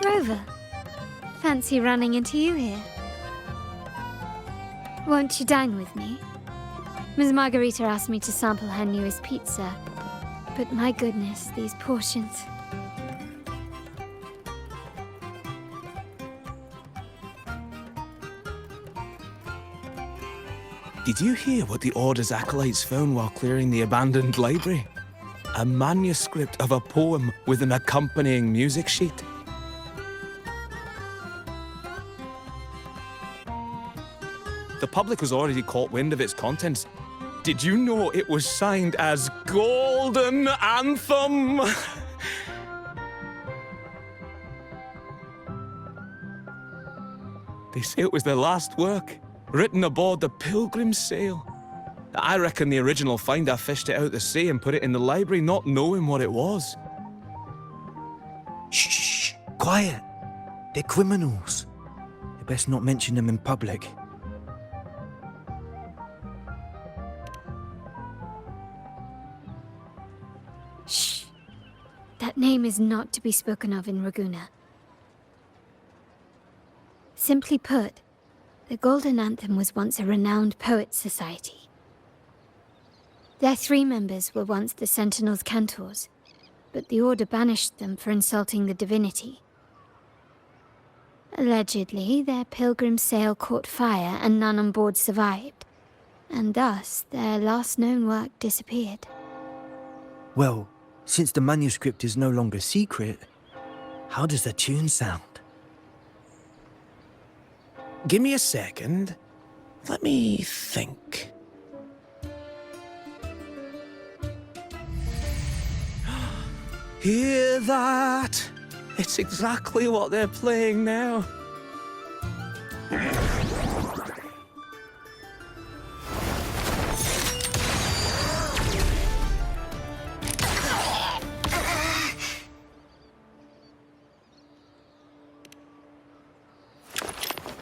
Rover, fancy running into you here. Won't you dine with me? Ms. Margarita asked me to sample her newest pizza, but my goodness, these portions. Did you hear what the Order's acolytes found while clearing the abandoned library? A manuscript of a poem with an accompanying music sheet. The public has already caught wind of its contents. Did you know it was signed as Golden Anthem? They say it was their last work, written aboard the Pilgrim's Sail. I reckon the original finder fished it out the sea and put it in the library, not knowing what it was. Shh, quiet. They're criminals. You best not mention them in public. Shh. That name is not to be spoken of in Ragusa. Simply put, the Golden Anthem was once a renowned poets' society. Their 3 members were once the Sentinel's cantors, but the Order banished them for insulting the divinity. Allegedly, their pilgrim's sail caught fire and none on board survived, and thus their last known work disappeared. Well, since the manuscript is no longer secret, how does the tune sound? Give me a second. Let me think. Hear that? It's exactly what they're playing now.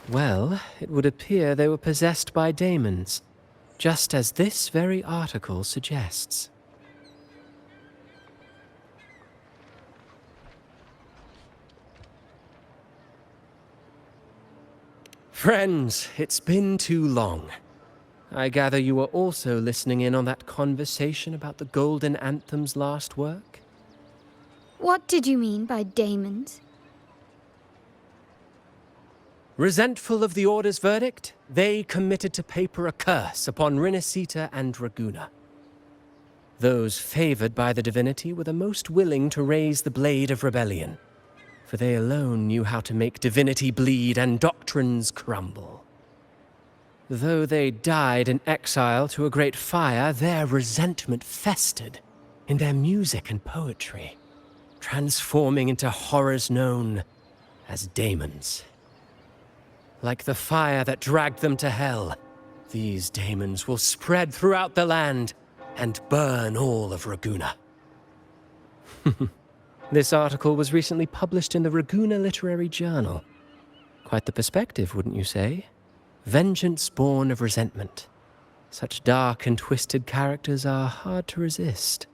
Well, it would appear they were possessed by daemons, just as this very article suggests. Friends, it's been too long. I gather you were also listening in on that conversation about the Golden Anthem's last work? What did you mean by daemons? Resentful of the Order's verdict, they committed to paper a curse upon Rinascita and Ragusa. Those favored by the divinity were the most willing to raise the blade of rebellion, for they alone knew how to make divinity bleed and doctrines crumble. Though they died in exile to a great fire, their resentment festered in their music and poetry, transforming into horrors known as daemons. Like the fire that dragged them to hell, these daemons will spread throughout the land and burn all of Ragusa. This article was recently published in the Ragusa Literary Journal. Quite the perspective, wouldn't you say? Vengeance born of resentment. Such dark and twisted characters are hard to resist.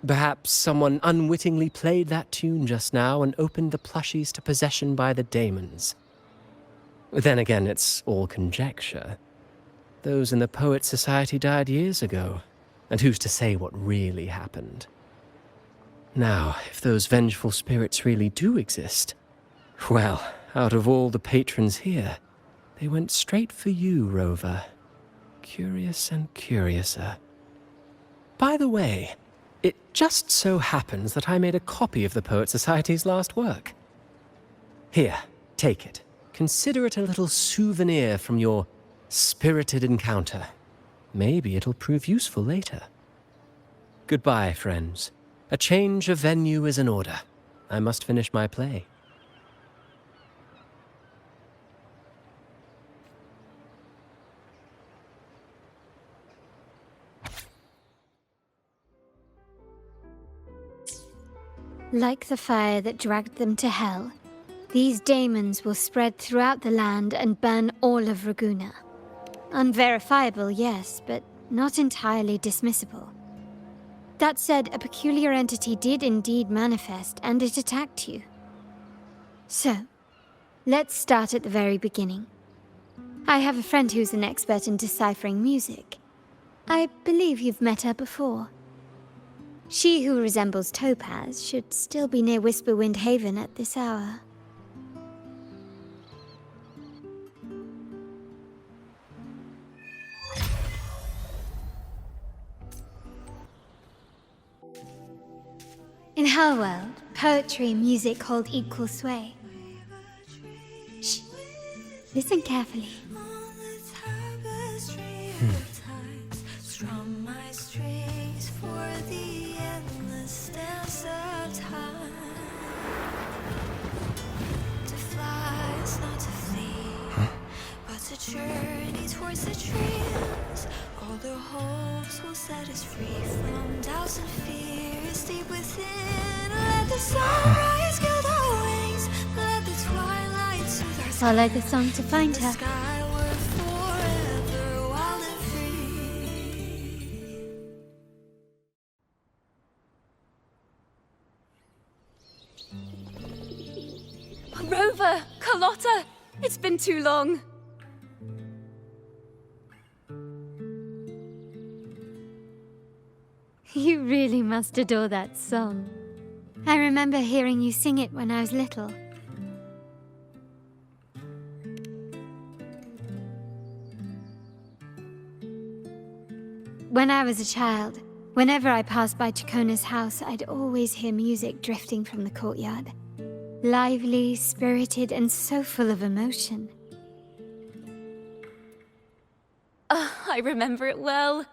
Perhaps someone unwittingly played that tune just now and opened the plushies to possession by the daemons. Then again, it's all conjecture. Those in the Poets' Society died years ago, and who's to say what really happened? Now, if those vengeful spirits really do exist, well, out of all the patrons here, they went straight for you, Rover. Curious and curiouser. By the way, it just so happens that I made a copy of the Poets' Society's last work. Here, take it. Consider it a little souvenir from your spirited encounter. Maybe it'll prove useful later. Goodbye, friends. A change of venue is in order. I must finish my play. Like the fire that dragged them to hell, these daemons will spread throughout the land and burn all of Ragusa. Unverifiable, yes, but not entirely dismissible. That said, a peculiar entity did indeed manifest, and it attacked you. So, let's start at the very beginning. I have a friend who's an expert in deciphering music. I believe you've met her before. She who resembles Topaz should still be near Whisperwind Haven at this hour. In her world, poetry and music hold equal sway. Shh. Listen carefully. Journey towards the dreams. All their hopes will set us free from doubts and fears deep within. Let the sunrise gild our wings. Let the twilight soothe our Follow the song to find her. skyward forever wild and free. Rover! Carlotta! It's been too long. You really must adore that song. I remember hearing you sing it when I was little. When I was a child, whenever I passed by Ciaccona's house, I'd always hear music drifting from the courtyard. Lively, spirited, and so full of emotion. I remember it well.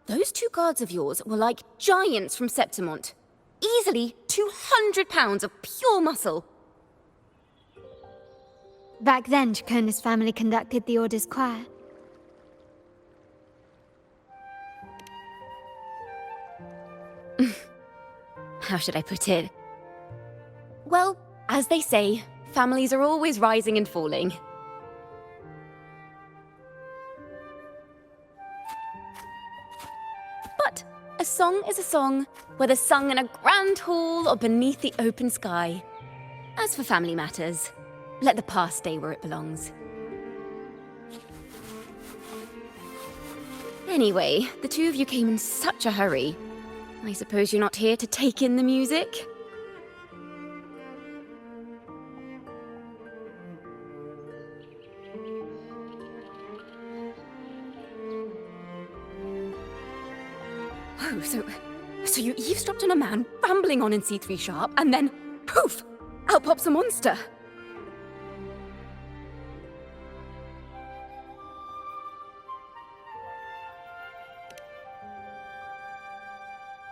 Those two guards of yours were like giants from Septimont. Easily 200 pounds of pure muscle. Back then, Ciaccona's family conducted the Order's choir. How should I put it? Well, as they say, families are always rising and falling. But a song is a song, whether sung in a grand hall or beneath the open sky. As for family matters, let the past stay where it belongs. Anyway, the two of you came in such a hurry. I suppose you're not here to take in the music? Oh, so you eavesdropped on a man rambling on in C3 Sharp, and then, poof, out pops a monster.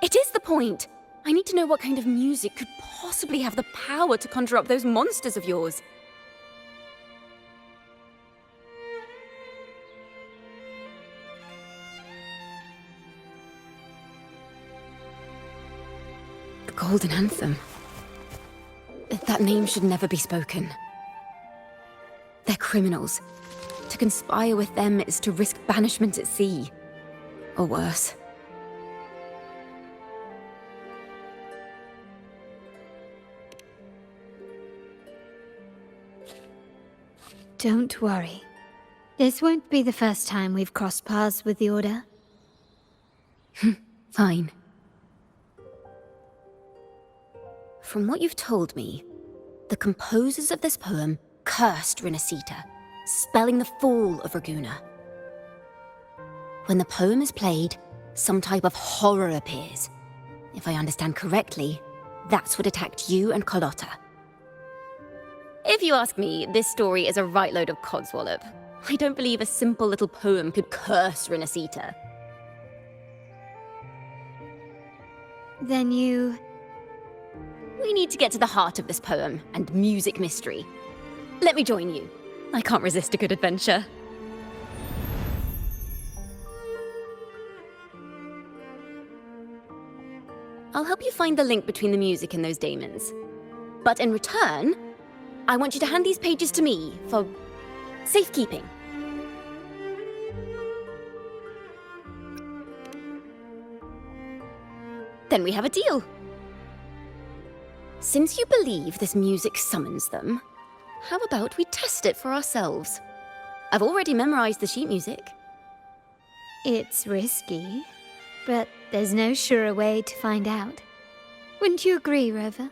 It is the point. I need to know what kind of music could possibly have the power to conjure up those monsters of yours. The Golden Anthem. That name should never be spoken. They're criminals. To conspire with them is to risk banishment at sea. Or worse. Don't worry. This won't be the first time we've crossed paths with the Order. Fine. From what you've told me, the composers of this poem cursed Rinascita, spelling the fall of Raguna. When the poem is played, some type of horror appears. If I understand correctly, that's what attacked you and Carlotta. If you ask me, this story is a right load of codswallop. I don't believe a simple little poem could curse Rinascita. Then you... We need to get to the heart of this poem and music mystery. Let me join you. I can't resist a good adventure. I'll help you find the link between the music and those daemons. But in return, I want you to hand these pages to me for safekeeping. Then we have a deal. Since you believe this music summons them, how about we test it for ourselves? I've already memorized the sheet music. It's risky, but there's no surer way to find out. Wouldn't you agree, Rover?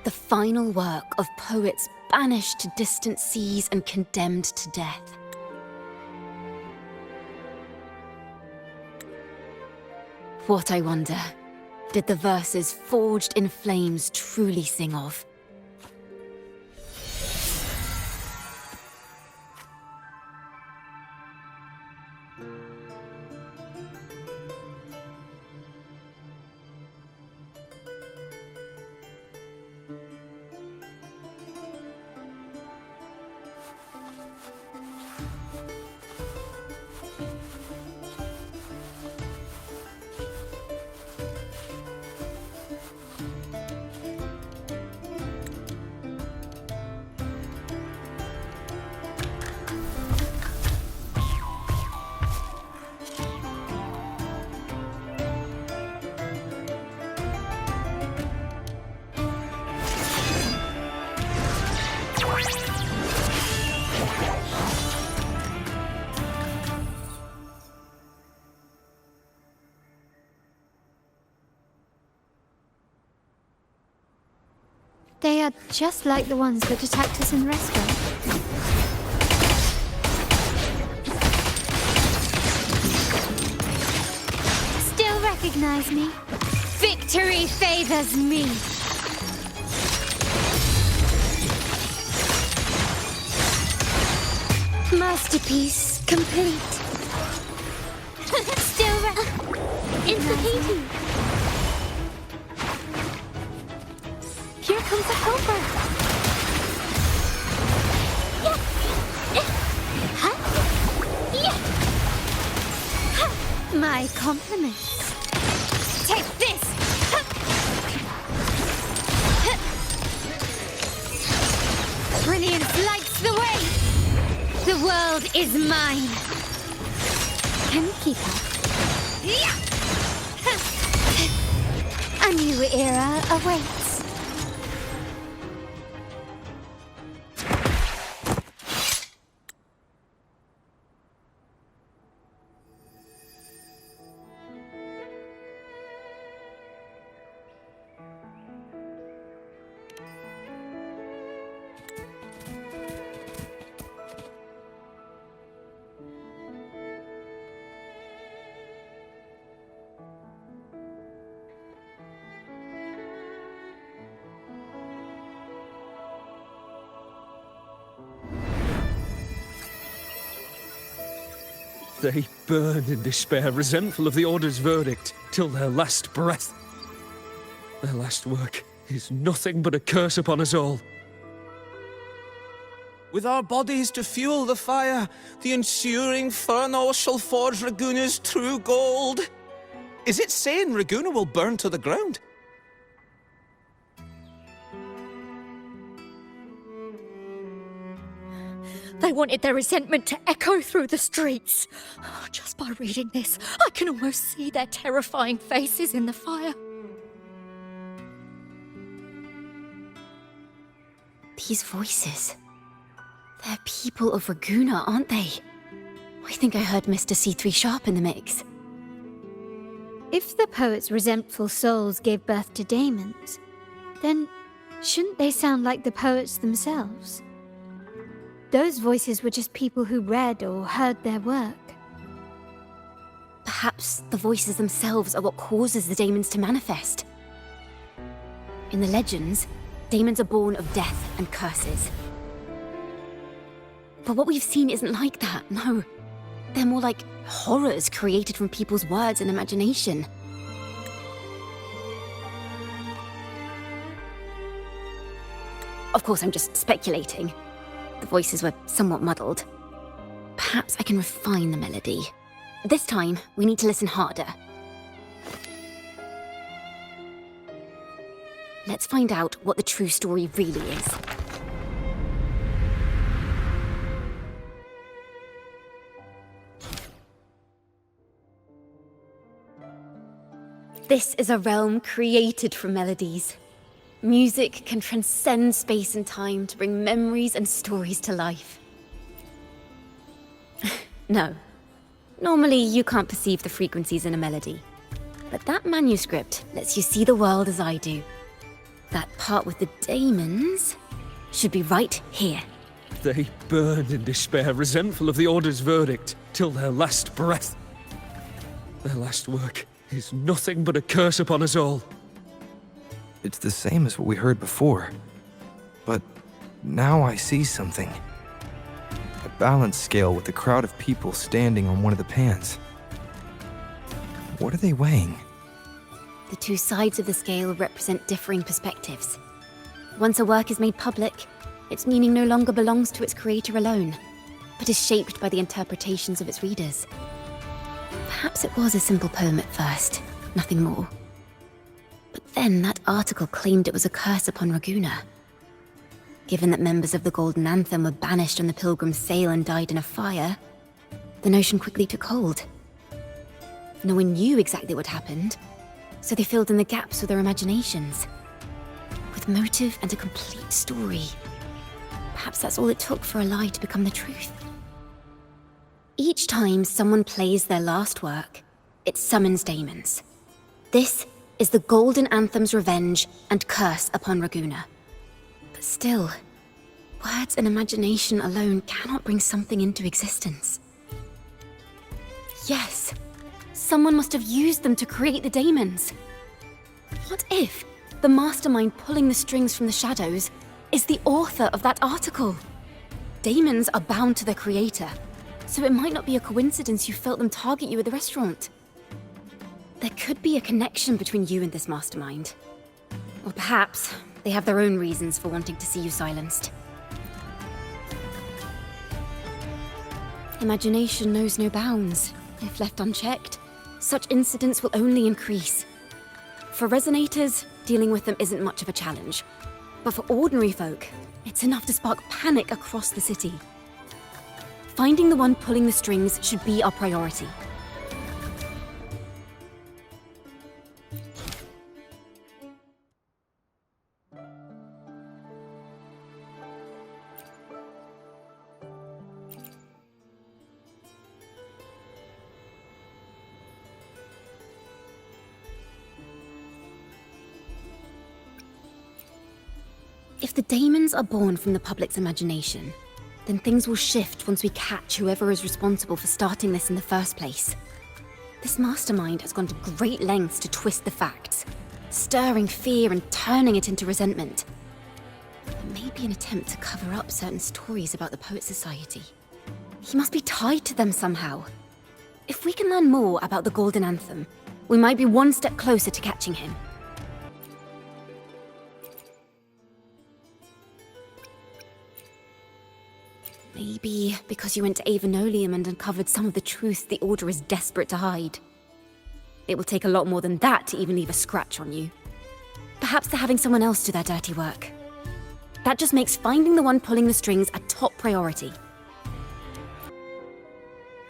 The final work of poets banished to distant seas and condemned to death. What, I wonder, did the verses forged in flames truly sing of? They are just like the ones that attacked us in the restaurant. Still recognize me? Victory favors me! Masterpiece complete. Still Implicating! Here comes a helper! My compliments. Take this! Brilliance lights the way! The world is mine! Can you keep up? A new era awaits. They burn in despair, resentful of the Order's verdict, till their last breath. Their last work is nothing but a curse upon us all. With our bodies to fuel the fire, the ensuing furnace shall forge Raguna's true gold. Is it saying Raguna will burn to the ground? They wanted their resentment to echo through the streets. Just by reading this, I can almost see their terrifying faces in the fire. These voices. They're people of Raguna, aren't they? I think I heard Mr. C3 Sharp in the mix. If the poet's resentful souls gave birth to daemons, then shouldn't they sound like the poets themselves? Those voices were just people who read or heard their work. Perhaps the voices themselves are what causes the daemons to manifest. In the legends, daemons are born of death and curses. But what we've seen isn't like that, no. They're more like horrors created from people's words and imagination. Of course, I'm just speculating. The voices were somewhat muddled. Perhaps I can refine the melody. This time, we need to listen harder. Let's find out what the true story really is. This is a realm created from melodies. Music can transcend space and time to bring memories and stories to life. No. Normally, you can't perceive the frequencies in a melody. But that manuscript lets you see the world as I do. That part with the daemons should be right here. They burn in despair, resentful of the Order's verdict, till their last breath. Their last work is nothing but a curse upon us all. It's the same as what we heard before. But now I see something. A balance scale with a crowd of people standing on one of the pans. What are they weighing? The two sides of the scale represent differing perspectives. Once a work is made public, its meaning no longer belongs to its creator alone, but is shaped by the interpretations of its readers. Perhaps it was a simple poem at first, nothing more. But then that article claimed it was a curse upon Raguena. Given that members of the Golden Anthem were banished on the Pilgrim's sail and died in a fire, the notion quickly took hold. No one knew exactly what happened, so they filled in the gaps with their imaginations. With motive and a complete story. Perhaps that's all it took for a lie to become the truth. Each time someone plays their last work, it summons daemons. This is the Golden Anthem's revenge and curse upon Raguena. But still, words and imagination alone cannot bring something into existence. Yes, someone must have used them to create the daemons. What if the mastermind pulling the strings from the shadows is the author of that article? Daemons are bound to their creator, so it might not be a coincidence you felt them target you at the restaurant. There could be a connection between you and this mastermind. Or perhaps they have their own reasons for wanting to see you silenced. Imagination knows no bounds. If left unchecked, such incidents will only increase. For resonators, dealing with them isn't much of a challenge. But for ordinary folk, it's enough to spark panic across the city. Finding the one pulling the strings should be our priority. If the daemons are born from the public's imagination, then things will shift once we catch whoever is responsible for starting this in the first place. This mastermind has gone to great lengths to twist the facts, stirring fear and turning it into resentment. It may be an attempt to cover up certain stories about the Poet Society. He must be tied to them somehow. If we can learn more about the Golden Anthem, we might be one step closer to catching him. Maybe because you went to Avenolium and uncovered some of the truth the Order is desperate to hide. It will take a lot more than that to even leave a scratch on you. Perhaps they're having someone else do their dirty work. That just makes finding the one pulling the strings a top priority.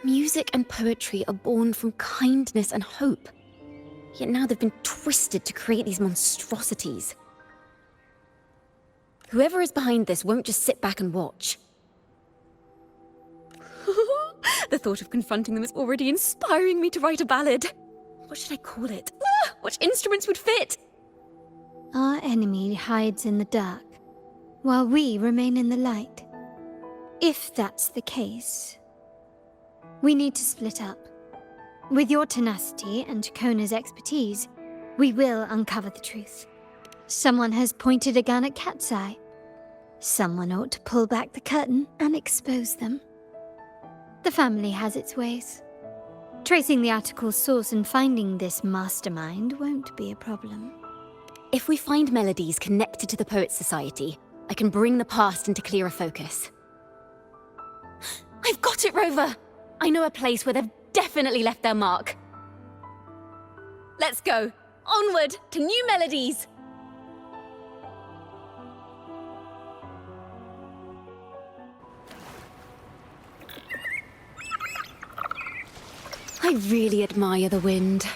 Music and poetry are born from kindness and hope. Yet now they've been twisted to create these monstrosities. Whoever is behind this won't just sit back and watch. The thought of confronting them is already inspiring me to write a ballad. What should I call it? Which instruments would fit? Our enemy hides in the dark, while we remain in the light. If that's the case, we need to split up. With your tenacity and Ciacconna's expertise, we will uncover the truth. Someone has pointed a gun at Cat's Eye. Someone ought to pull back the curtain and expose them. The family has its ways. Tracing the article's source and finding this mastermind won't be a problem. If we find melodies connected to the Poets Society, I can bring the past into clearer focus. I've got it, Rover! I know a place where they've definitely left their mark. Let's go! Onward to new melodies! I really admire the wind.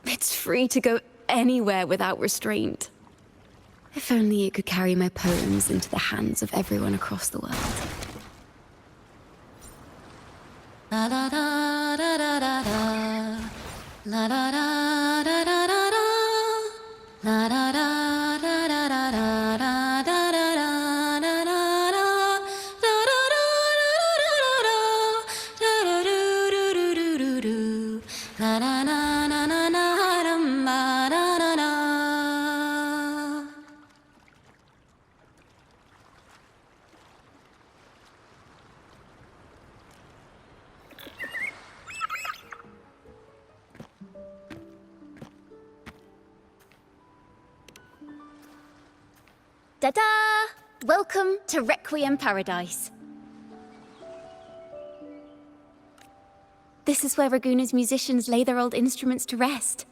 It's free to go anywhere without restraint. If only it could carry my poems into the hands of everyone across the world. La da da da da da da. La da da da da da da. La da da da da da da da da da da da da da. Da da da da da da da da. Da da do do do do do do. La da na na na na dum ba da da da. Ta-da! Welcome to Requiem Paradise. This is where Raguna's musicians lay their old instruments to rest.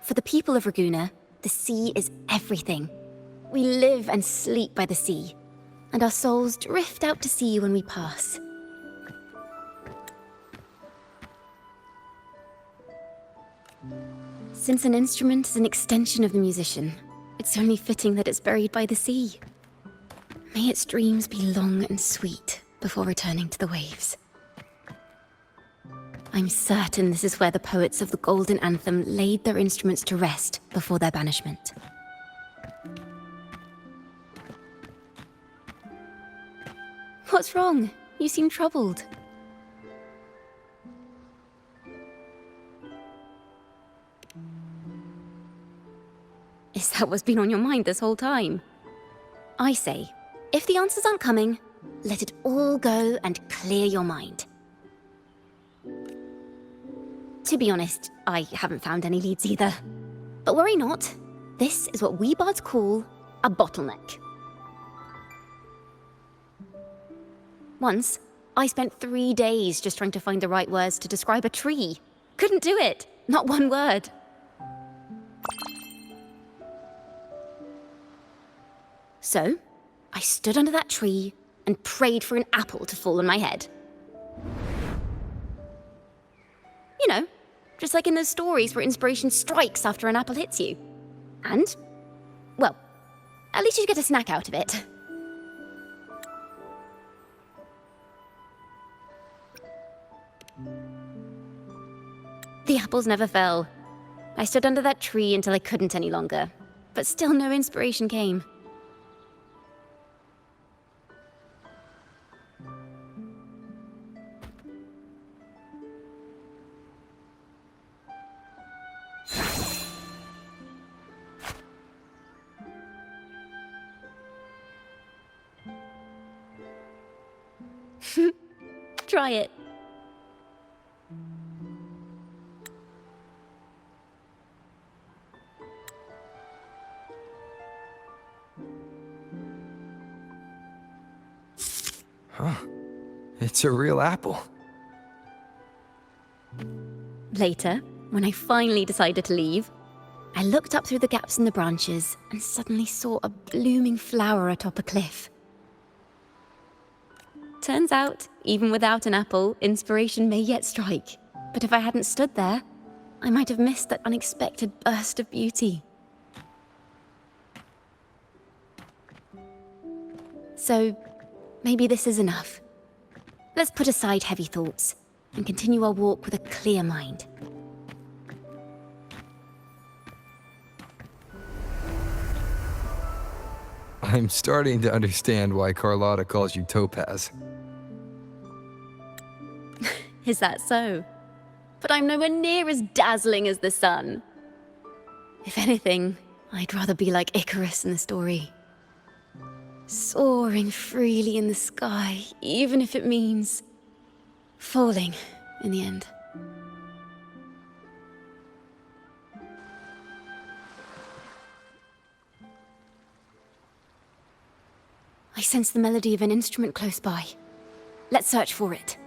For the people of Raguna, the sea is everything. We live and sleep by the sea, and our souls drift out to sea when we pass. Since an instrument is an extension of the musician, it's only fitting that it's buried by the sea. May its dreams be long and sweet before returning to the waves. I'm certain this is where the poets of the Golden Anthem laid their instruments to rest before their banishment. What's wrong? You seem troubled. Is that what's been on your mind this whole time? I say, if the answers aren't coming, let it all go and clear your mind. To be honest, I haven't found any leads either. But worry not, this is what we bards call a bottleneck. Once, I spent 3 days just trying to find the right words to describe a tree. Couldn't do it, not one word. So, I stood under that tree and prayed for an apple to fall on my head. You know, just like in those stories where inspiration strikes after an apple hits you. And, well, at least you get a snack out of it. The apples never fell. I stood under that tree until I couldn't any longer, but still no inspiration came. Try it. Huh. It's a real apple. Later, when I finally decided to leave, I looked up through the gaps in the branches and suddenly saw a blooming flower atop a cliff. Turns out, even without an apple, inspiration may yet strike. But if I hadn't stood there, I might have missed that unexpected burst of beauty. So, maybe this is enough. Let's put aside heavy thoughts and continue our walk with a clear mind. I'm starting to understand why Carlotta calls you Topaz. Is that so? But I'm nowhere near as dazzling as the sun. If anything, I'd rather be like Icarus in the story. Soaring freely in the sky, even if it means falling in the end. I sense the melody of an instrument close by. Let's search for it.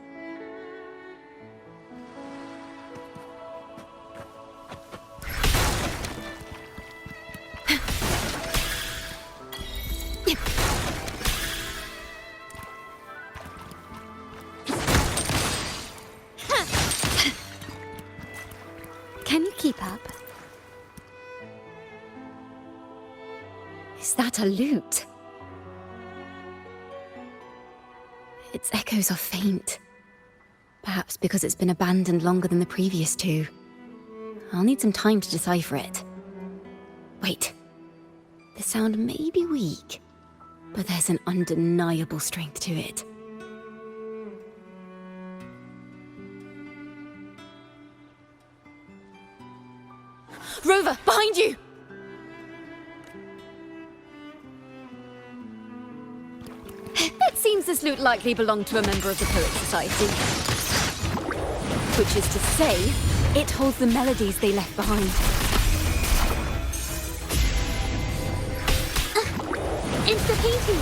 Is that a lute? Its echoes are faint. Perhaps because it's been abandoned longer than the previous two. I'll need some time to decipher it. Wait. The sound may be weak, but there's an undeniable strength to it. Rover, behind you! It seems this lute likely belonged to a member of the Poet Society. Which is to say, it holds the melodies they left behind. It's the painting!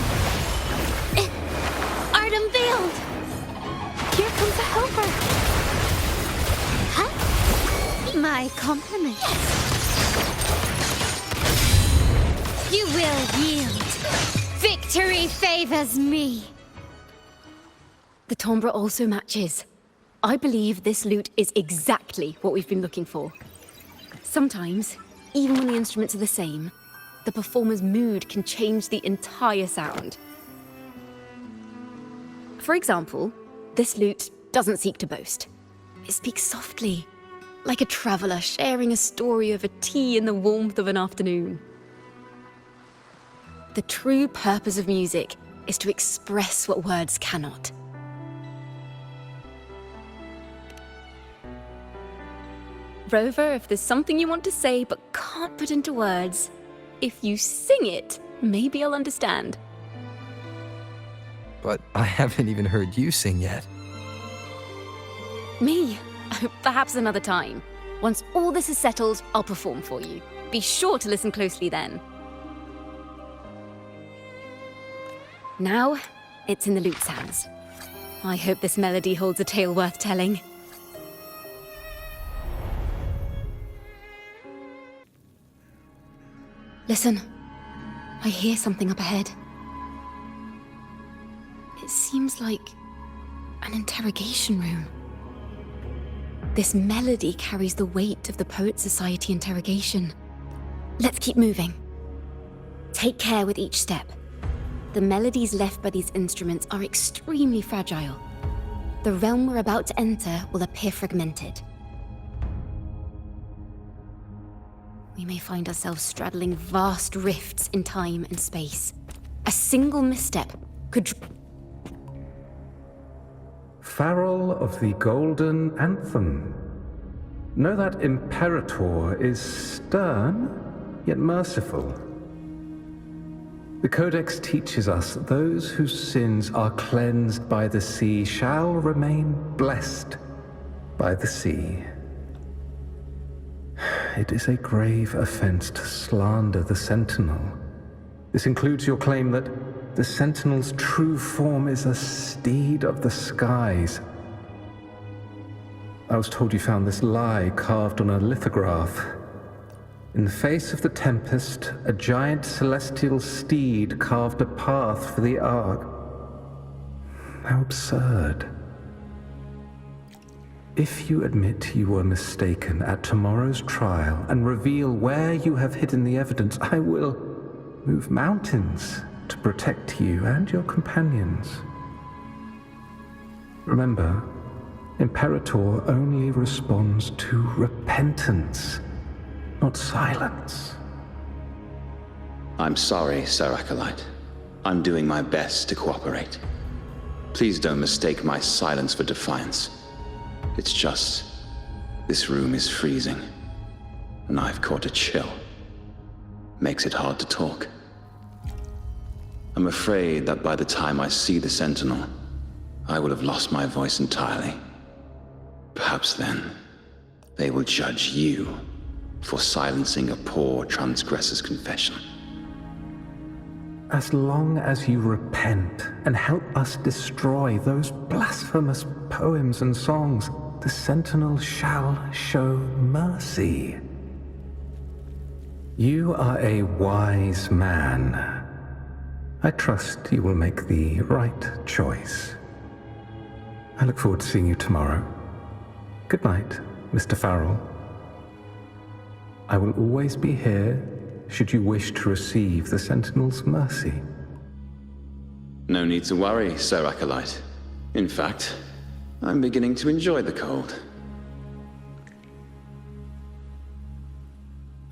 Art unveiled! Here comes a helper! Huh? My compliments. You will yield. Victory favors me. The timbre also matches. I believe this lute is exactly what we've been looking for. Sometimes, even when the instruments are the same, the performer's mood can change the entire sound. For example, this lute doesn't seek to boast. It speaks softly, like a traveler sharing a story over tea in the warmth of an afternoon. The true purpose of music is to express what words cannot. Rover, if there's something you want to say but can't put into words, if you sing it, maybe I'll understand. But I haven't even heard you sing yet. Me? Perhaps another time. Once all this is settled, I'll perform for you. Be sure to listen closely then. Now, it's in the lute's hands. I hope this melody holds a tale worth telling. Listen, I hear something up ahead. It seems like an interrogation room. This melody carries the weight of the Poet Society interrogation. Let's keep moving. Take care with each step. The melodies left by these instruments are extremely fragile. The realm we're about to enter will appear fragmented. We may find ourselves straddling vast rifts in time and space. A single misstep could... Farrell of the Golden Anthem. Know that Imperator is stern, yet merciful. The Codex teaches us those whose sins are cleansed by the sea shall remain blessed by the sea. It is a grave offense to slander the Sentinel. This includes your claim that the Sentinel's true form is a steed of the skies. I was told you found this lie carved on a lithograph. In the face of the tempest, a giant celestial steed carved a path for the Ark. How absurd. If you admit you were mistaken at tomorrow's trial and reveal where you have hidden the evidence, I will move mountains to protect you and your companions. Remember, Imperator only responds to repentance, not silence. I'm sorry, Sir Acolyte. I'm doing my best to cooperate. Please don't mistake my silence for defiance. It's just, this room is freezing, and I've caught a chill. Makes it hard to talk. I'm afraid that by the time I see the Sentinel, I will have lost my voice entirely. Perhaps then, they will judge you for silencing a poor transgressor's confession. As long as you repent and help us destroy those blasphemous poems and songs, the Sentinel shall show mercy. You are a wise man. I trust you will make the right choice. I look forward to seeing you tomorrow. Good night, Mr. Farrell. I will always be here should you wish to receive the Sentinel's mercy. No need to worry, Sir Acolyte. In fact, I'm beginning to enjoy the cold.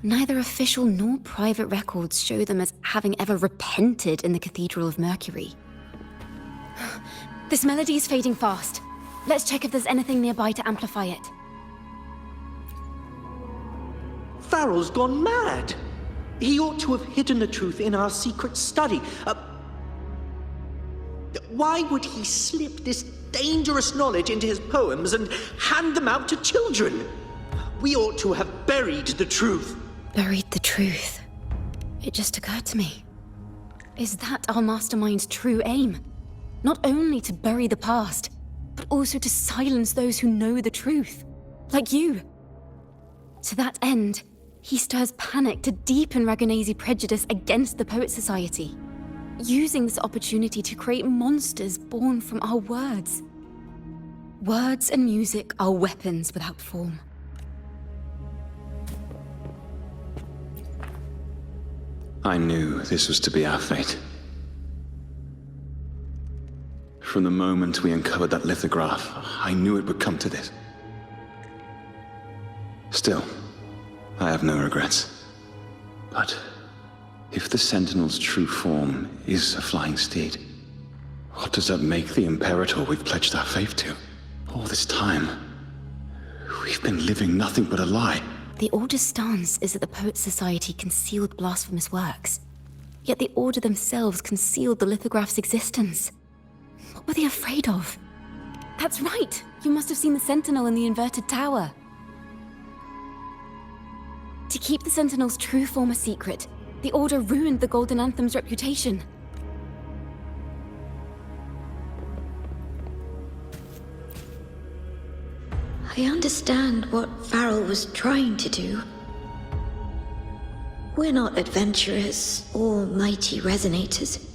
Neither official nor private records show them as having ever repented in the Cathedral of Mercury. This melody is fading fast. Let's check if there's anything nearby to amplify it. Farrell's gone mad. He ought to have hidden the truth in our secret study. Why would he slip this dangerous knowledge into his poems and hand them out to children? We ought to have buried the truth. Buried the truth. It just occurred to me. Is that our mastermind's true aim? Not only to bury the past, but also to silence those who know the truth. Like you. To that end, he stirs panic to deepen Ragonese prejudice against the Poet Society, using this opportunity to create monsters born from our words. Words and music are weapons without form. I knew this was to be our fate. From the moment we uncovered that lithograph, I knew it would come to this. Still, I have no regrets. But if the Sentinel's true form is a flying steed, what does that make the Imperator we've pledged our faith to? All this time, we've been living nothing but a lie. The Order's stance is that the Poet Society concealed blasphemous works, yet the Order themselves concealed the lithograph's existence. What were they afraid of? That's right! You must have seen the Sentinel in the inverted tower. To keep the Sentinel's true form a secret, the Order ruined the Golden Anthem's reputation. I understand what Farrell was trying to do. We're not adventurers or mighty resonators.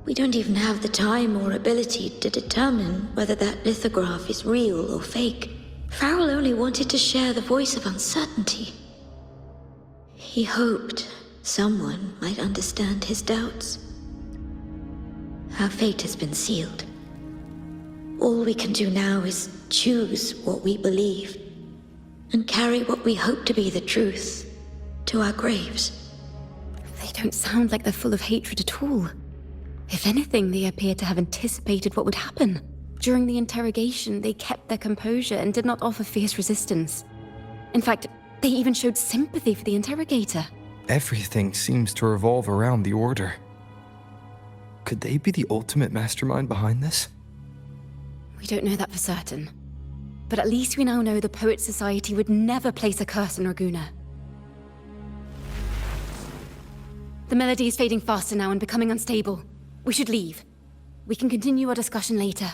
We don't even have the time or ability to determine whether that lithograph is real or fake. Farrell only wanted to share the voice of uncertainty. He hoped someone might understand his doubts. Our fate has been sealed. All we can do now is choose what we believe and carry what we hope to be the truth to our graves. They don't sound like they're full of hatred at all. If anything, they appear to have anticipated what would happen. During the interrogation, they kept their composure and did not offer fierce resistance. In fact, they even showed sympathy for the interrogator. Everything seems to revolve around the Order. Could they be the ultimate mastermind behind this? We don't know that for certain. But at least we now know the Poet Society would never place a curse on Raguna. The melody is fading faster now and becoming unstable. We should leave. We can continue our discussion later.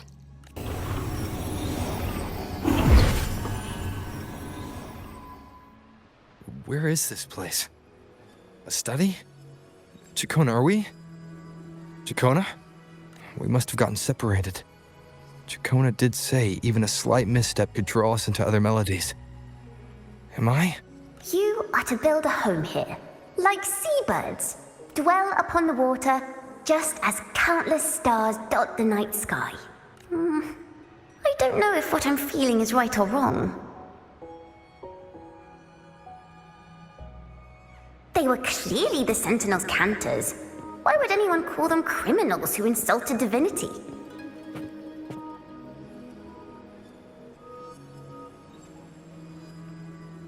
Where is this place? A study? Ciaccona, are we? Ciaccona? We must have gotten separated. Ciaccona did say even a slight misstep could draw us into other melodies. Am I? You are to build a home here, like seabirds. Dwell upon the water, just as countless stars dot the night sky. I don't know if what I'm feeling is right or wrong. They were clearly the Sentinel's cantors. Why would anyone call them criminals who insulted divinity?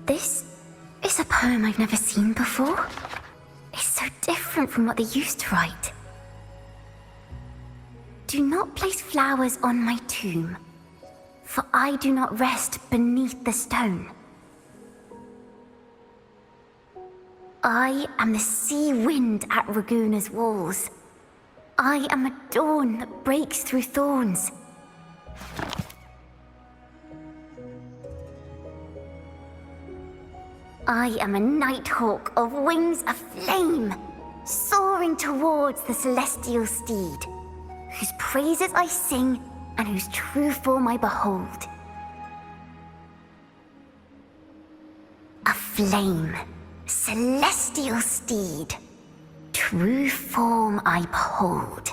This is a poem I've never seen before. It's so different from what they used to write. Do not place flowers on my tomb, for I do not rest beneath the stone. I am the sea wind at Raguna's walls. I am a dawn that breaks through thorns. I am a nighthawk of wings aflame, soaring towards the celestial steed, whose praises I sing and whose true form I behold. A flame, celestial steed, true form I behold.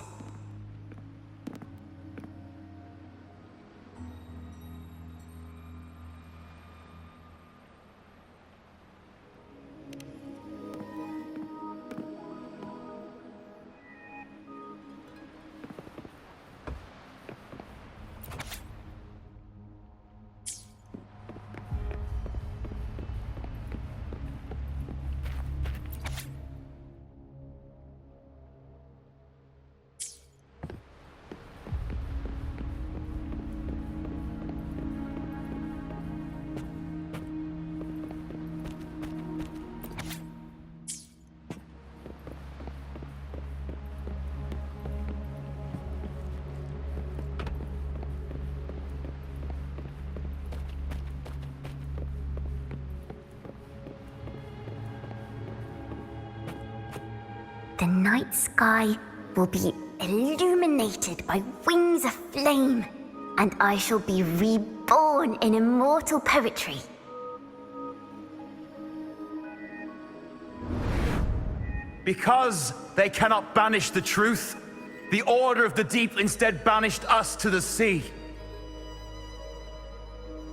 The night sky will be illuminated by wings of flame, and I shall be reborn in immortal poetry. Because they cannot banish the truth, the Order of the Deep instead banished us to the sea.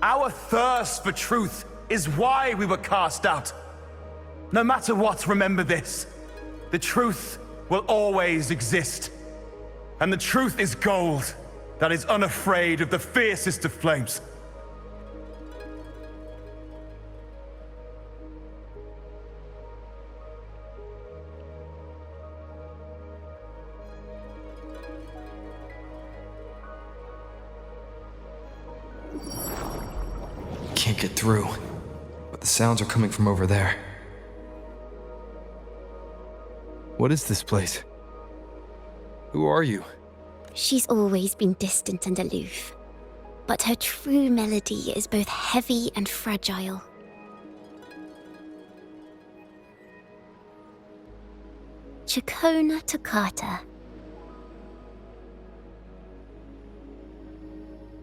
Our thirst for truth is why we were cast out. No matter what, remember this. The truth will always exist. And the truth is gold that is unafraid of the fiercest of flames. Can't get through, but the sounds are coming from over there. What is this place? Who are you? She's always been distant and aloof, but her true melody is both heavy and fragile. Ciaccona toccata.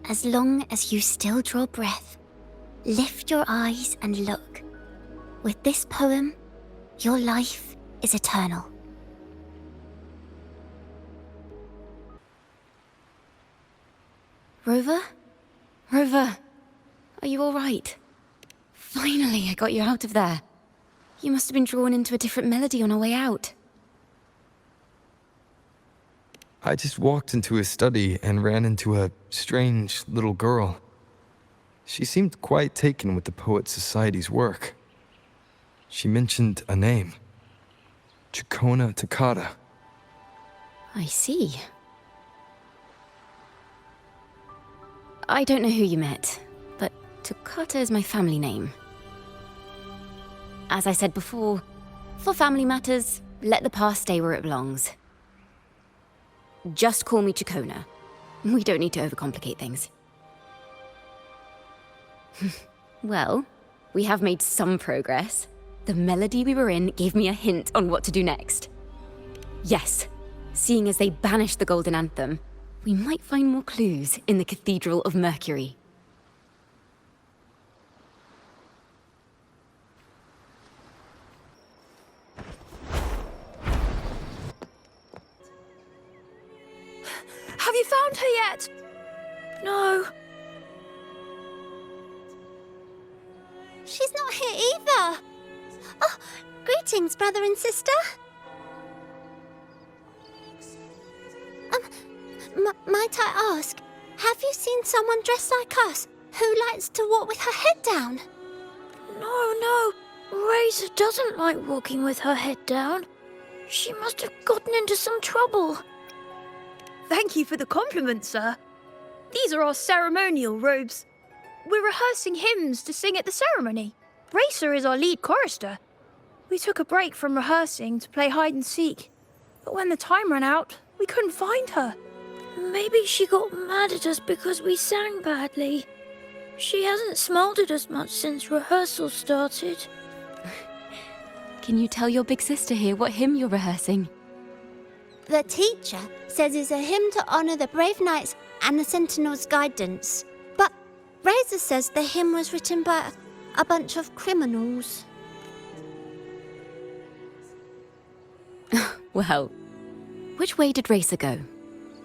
As long as you still draw breath, lift your eyes and look. With this poem, your life is eternal. Rover? Rover, are you all right? Finally, I got you out of there. You must have been drawn into a different melody on our way out. I just walked into his study and ran into a strange little girl. She seemed quite taken with the Poet Society's work. She mentioned a name. Ciaccona toccata. I see. I don't know who you met, but Toccata is my family name. As I said before, for family matters, let the past stay where it belongs. Just call me Ciaccona. We don't need to overcomplicate things. Well, we have made some progress. The melody we were in gave me a hint on what to do next. Yes, seeing as they banished the Golden Anthem, we might find more clues in the Cathedral of Mercury. Have you found her yet? No. She's not here either. Oh, greetings, brother and sister. Might I ask, have you seen someone dressed like us who likes to walk with her head down? No. Razor doesn't like walking with her head down. She must have gotten into some trouble. Thank you for the compliment, sir. These are our ceremonial robes. We're rehearsing hymns to sing at the ceremony. Racer is our lead chorister. We took a break from rehearsing to play hide and seek, but when the time ran out, we couldn't find her. Maybe she got mad at us because we sang badly. She hasn't smiled at us much since rehearsal started. Can you tell your big sister here what hymn you're rehearsing? The teacher says it's a hymn to honor the brave knights and the Sentinel's guidance. But Razor says the hymn was written by a bunch of criminals. Well, which way did Racer go?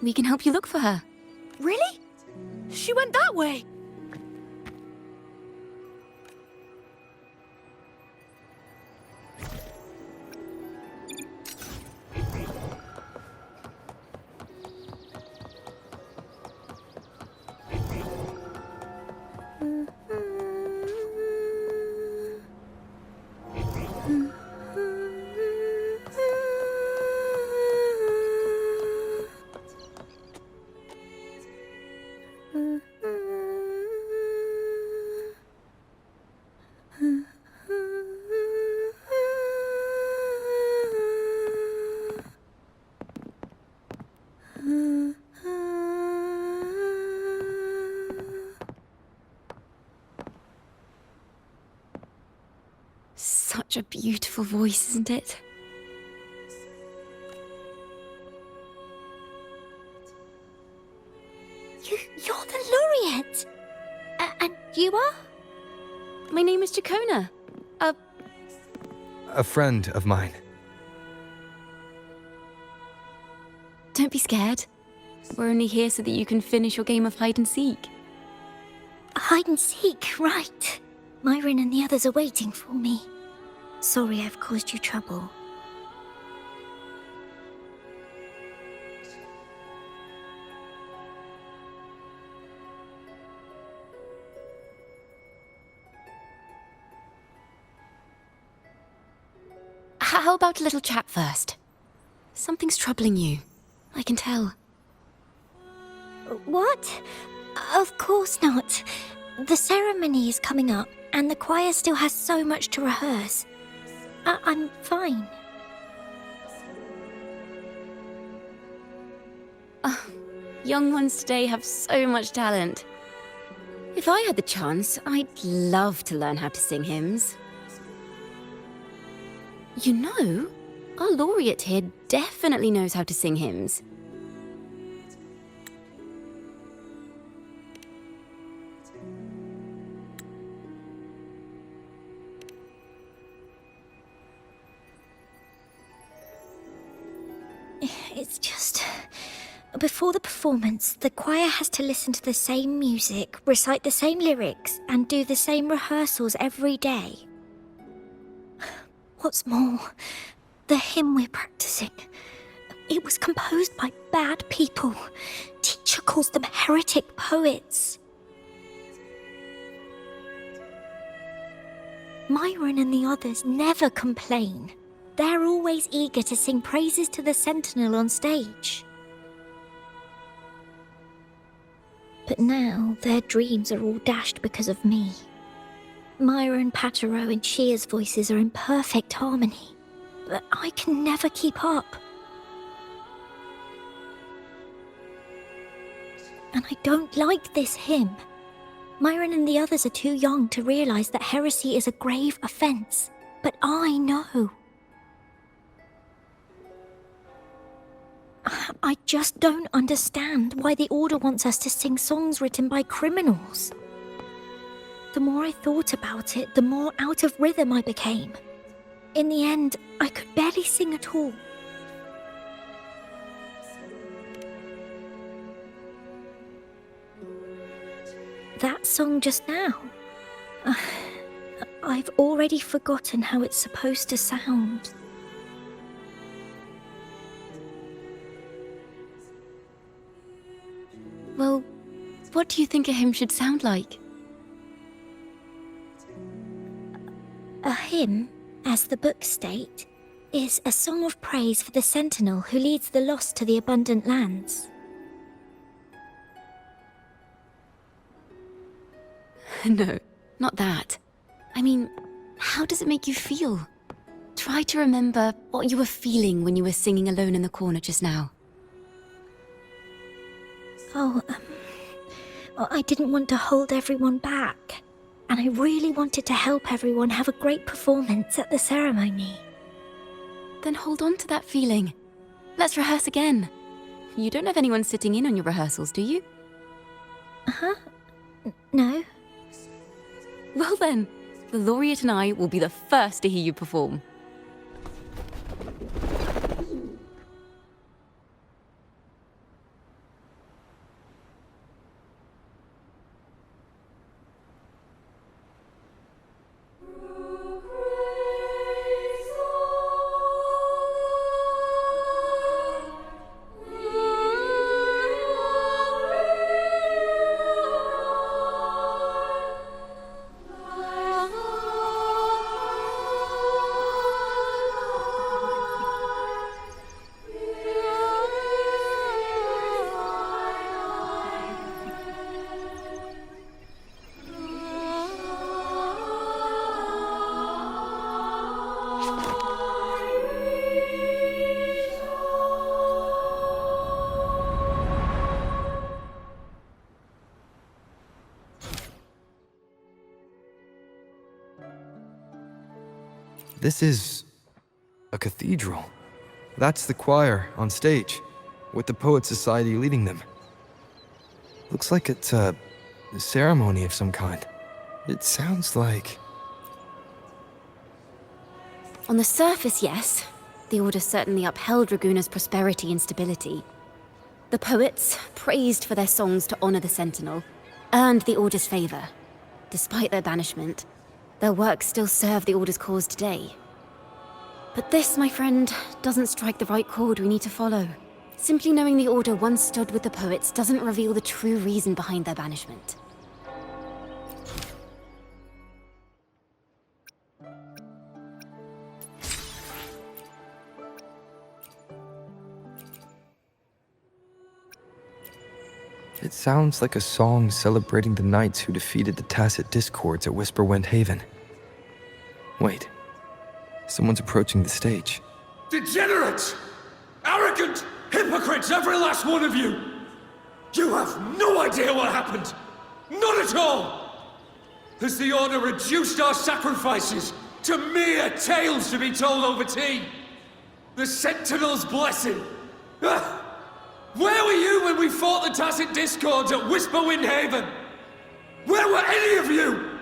We can help you look for her. Really? She went that way. Such a beautiful voice, isn't it? You're the laureate! And you are? My name is Ciaccona. A friend of mine. Don't be scared. We're only here so that you can finish your game of hide and seek. Hide and seek, right. Myron and the others are waiting for me. Sorry I've caused you trouble. How about a little chat first? Something's troubling you. I can tell. What? Of course not. The ceremony is coming up, and the choir still has so much to rehearse. I'm fine. Young ones today have so much talent. If I had the chance, I'd love to learn how to sing hymns. You know, our laureate here definitely knows how to sing hymns. It's just... Before the performance, the choir has to listen to the same music, recite the same lyrics, and do the same rehearsals every day. What's more, the hymn we're practicing, it was composed by bad people. Teacher calls them heretic poets. Myron and the others never complain. They're always eager to sing praises to the Sentinel on stage. But now their dreams are all dashed because of me. Myron, Patero, and Shear's voices are in perfect harmony, but I can never keep up. And I don't like this hymn. Myron and the others are too young to realize that heresy is a grave offense, but I know. I just don't understand why the Order wants us to sing songs written by criminals. The more I thought about it, the more out of rhythm I became. In the end, I could barely sing at all. That song just now. I've already forgotten how it's supposed to sound. Well, what do you think a hymn should sound like? A hymn, as the books state, is a song of praise for the Sentinel who leads the lost to the abundant lands. No, not that. I mean, how does it make you feel? Try to remember what you were feeling when you were singing alone in the corner just now. Oh, I didn't want to hold everyone back. And I really wanted to help everyone have a great performance at the ceremony. Then hold on to that feeling. Let's rehearse again. You don't have anyone sitting in on your rehearsals, do you? Uh-huh. No. Well then, the laureate and I will be the first to hear you perform. This is a cathedral. That's the choir on stage, with the Poet Society leading them. Looks like it's a ceremony of some kind. It sounds like... On the surface, yes. The Order certainly upheld Raguna's prosperity and stability. The poets, praised for their songs to honor the Sentinel, earned the Order's favor. Despite their banishment, their works still serve the Order's cause today. But this, my friend, doesn't strike the right chord we need to follow. Simply knowing the Order once stood with the poets doesn't reveal the true reason behind their banishment. It sounds like a song celebrating the knights who defeated the Tacit Discords at Whisperwind Haven. Wait. Someone's approaching the stage. Degenerates! Arrogant hypocrites, every last one of you! You have no idea what happened! Not at all! Has the Order reduced our sacrifices to mere tales to be told over tea? The Sentinel's blessing! Where were you when we fought the Tacit Discords at Whisperwind Haven? Where were any of you?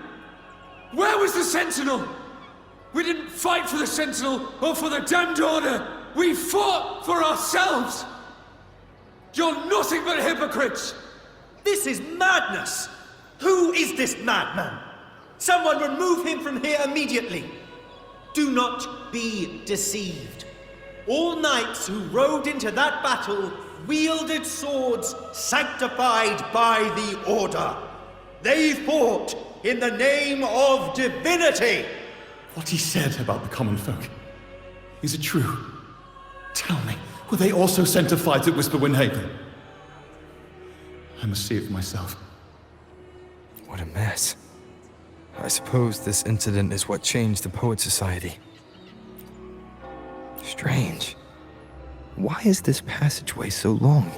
Where was the Sentinel? We didn't fight for the Sentinel or for the damned Order. We fought for ourselves. You're nothing but hypocrites. This is madness! Who is this madman? Someone remove him from here immediately. Do not be deceived. All knights who rode into that battle wielded swords sanctified by the Order. They fought in the name of divinity. What he said about the common folk, is it true? Tell me, were they also sent to fight at Whisperwind Haven? I must see it for myself. What a mess. I suppose this incident is what changed the Poet Society. Strange. Why is this passageway so long?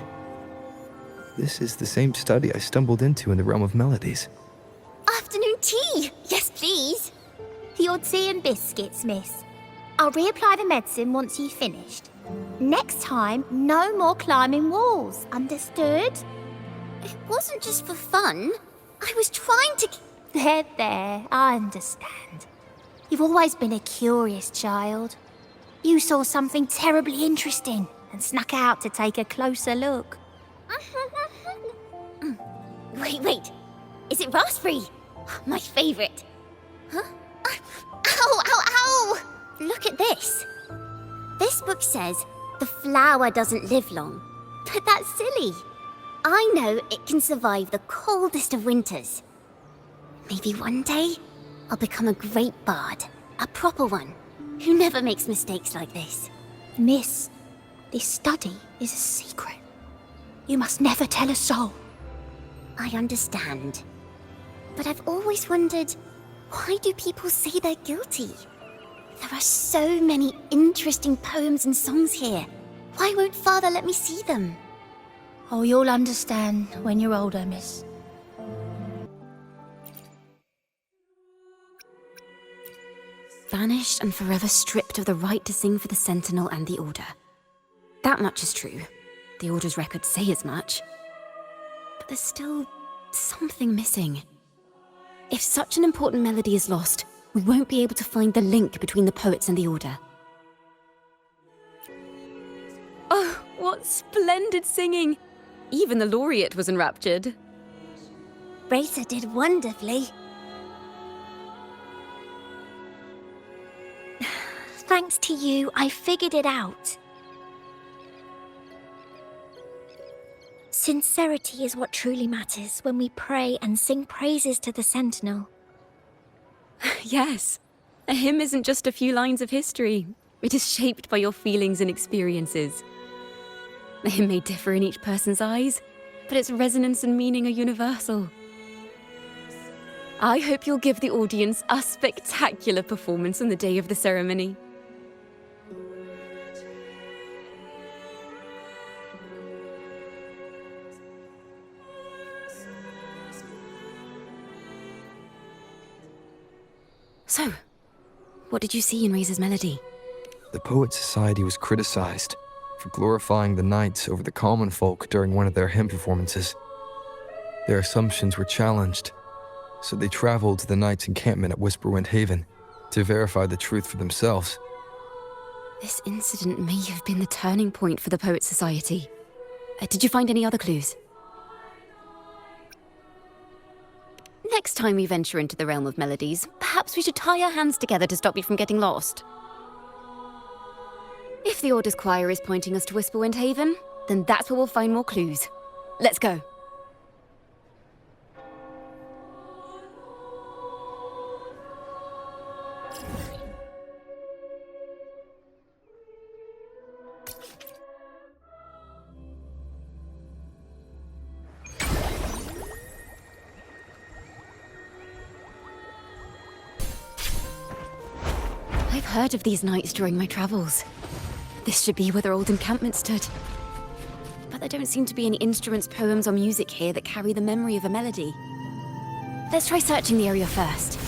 This is the same study I stumbled into in the Realm of Melodies. Afternoon tea! Yes, please. Your tea and biscuits, miss. I'll reapply the medicine once you've finished. Next time, no more climbing walls. Understood? It wasn't just for fun. I was trying to... There, I understand. You've always been a curious child. You saw something terribly interesting and snuck out to take a closer look. Wait. Is it raspberry? My favorite. Huh? Ow! Look at this. This book says the flower doesn't live long. But that's silly. I know it can survive the coldest of winters. Maybe one day, I'll become a great bard. A proper one. Who never makes mistakes like this. Miss, this study is a secret. You must never tell a soul. I understand. But I've always wondered, why do people say they're guilty? There are so many interesting poems and songs here. Why won't Father let me see them? Oh, you'll understand when you're older, miss. Banished and forever stripped of the right to sing for the Sentinel and the Order. That much is true. The Order's records say as much. But there's still something missing. If such an important melody is lost, we won't be able to find the link between the poets and the Order. Oh, what splendid singing! Even the laureate was enraptured. Racer did wonderfully. Thanks to you, I figured it out. Sincerity is what truly matters when we pray and sing praises to the Sentinel. Yes, a hymn isn't just a few lines of history. It is shaped by your feelings and experiences. The hymn may differ in each person's eyes, but its resonance and meaning are universal. I hope you'll give the audience a spectacular performance on the day of the ceremony. So, What did you see in Razor's melody? The Poet Society was criticized for glorifying the knights over the common folk during one of their hymn performances. Their assumptions were challenged, so they traveled to the knights' encampment at Whisperwind Haven to verify the truth for themselves. This incident may have been the turning point for the Poet Society. Did you find any other clues? Next time we venture into the realm of melodies, perhaps we should tie our hands together to stop you from getting lost. If the Order's choir is pointing us to Whisperwind Haven, then that's where we'll find more clues. Let's go. I've heard of these nights during my travels. This should be where their old encampment stood. But there don't seem to be any instruments, poems, or music here that carry the memory of a melody. Let's try searching the area first.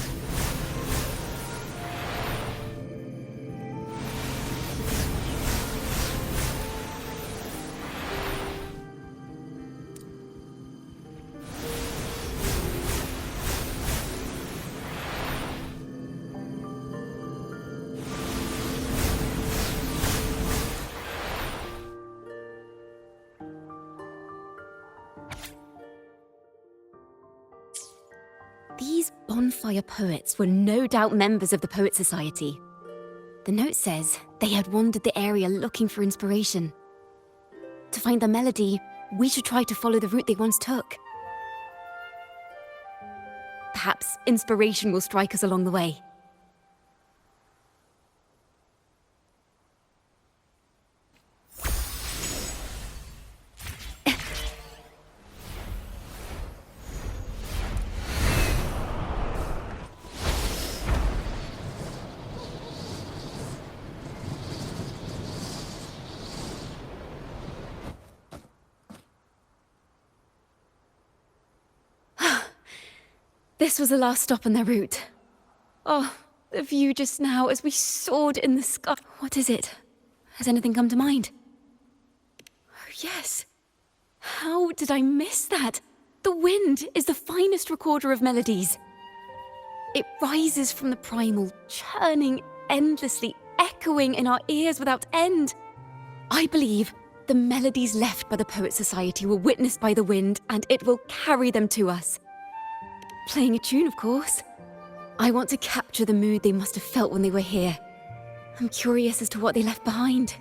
These bonfire poets were no doubt members of the Poet Society. The note says they had wandered the area looking for inspiration. To find the melody, we should try to follow the route they once took. Perhaps inspiration will strike us along the way. This was the last stop on their route. Oh, the view just now as we soared in the sky. What is it? Has anything come to mind? Oh, yes. How did I miss that? The wind is the finest recorder of melodies. It rises from the primal, churning endlessly, echoing in our ears without end. I believe the melodies left by the Poet Society were witnessed by the wind, and it will carry them to us. Playing a tune, of course. I want to capture the mood they must have felt when they were here. I'm curious as to what they left behind.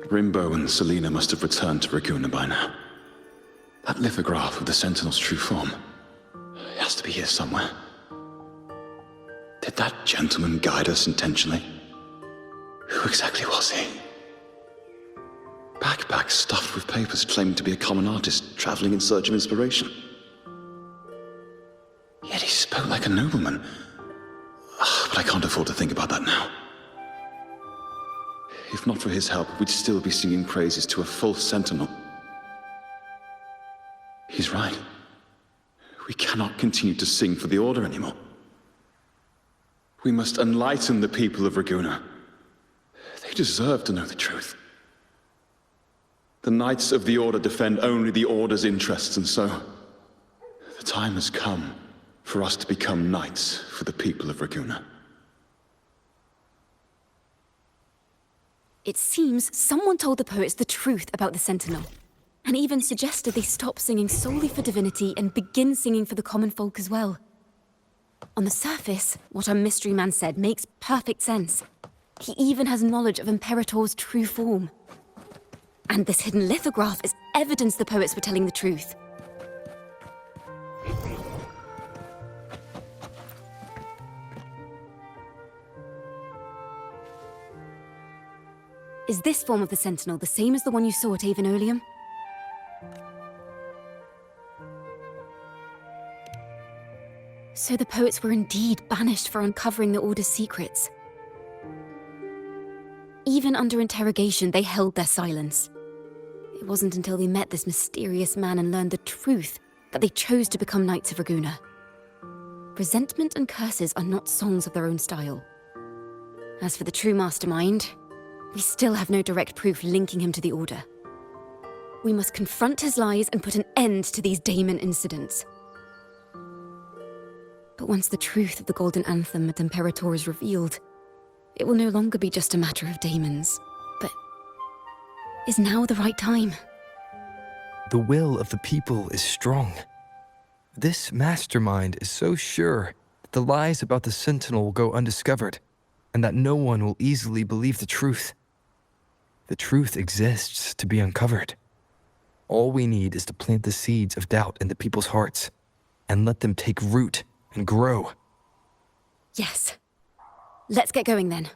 Rimbo and Selena must have returned to Raguna by now. That lithograph of the Sentinel's true form. It has to be here somewhere. Did that gentleman guide us intentionally? Who exactly was he? Backpack stuffed with papers claiming to be a common artist traveling in search of inspiration. Yet he spoke like a nobleman. But I can't afford to think about that now. If not for his help, we'd still be singing praises to a false sentinel. He's right. We cannot continue to sing for the Order anymore. We must enlighten the people of Raguna. They deserve to know the truth. The Knights of the Order defend only the Order's interests, and so the time has come for us to become knights for the people of Raguna. It seems someone told the poets the truth about the Sentinel, and even suggested they stop singing solely for divinity and begin singing for the common folk as well. On the surface, what our mystery man said makes perfect sense. He even has knowledge of Imperator's true form. And this hidden lithograph is evidence the poets were telling the truth. Is this form of the Sentinel the same as the one you saw at Avenolium? So the poets were indeed banished for uncovering the Order's secrets. Even under interrogation, they held their silence. It wasn't until they met this mysterious man and learned the truth that they chose to become Knights of Raguna. Resentment and curses are not songs of their own style. As for the true mastermind, we still have no direct proof linking him to the Order. We must confront his lies and put an end to these daemon incidents. But once the truth of the Golden Anthem at Imperator is revealed, it will no longer be just a matter of daemons, but is now the right time? The will of the people is strong. This mastermind is so sure that the lies about the Sentinel will go undiscovered, and that no one will easily believe the truth. The truth exists to be uncovered. All we need is to plant the seeds of doubt in the people's hearts, and let them take root and grow. Yes. Let's get going then.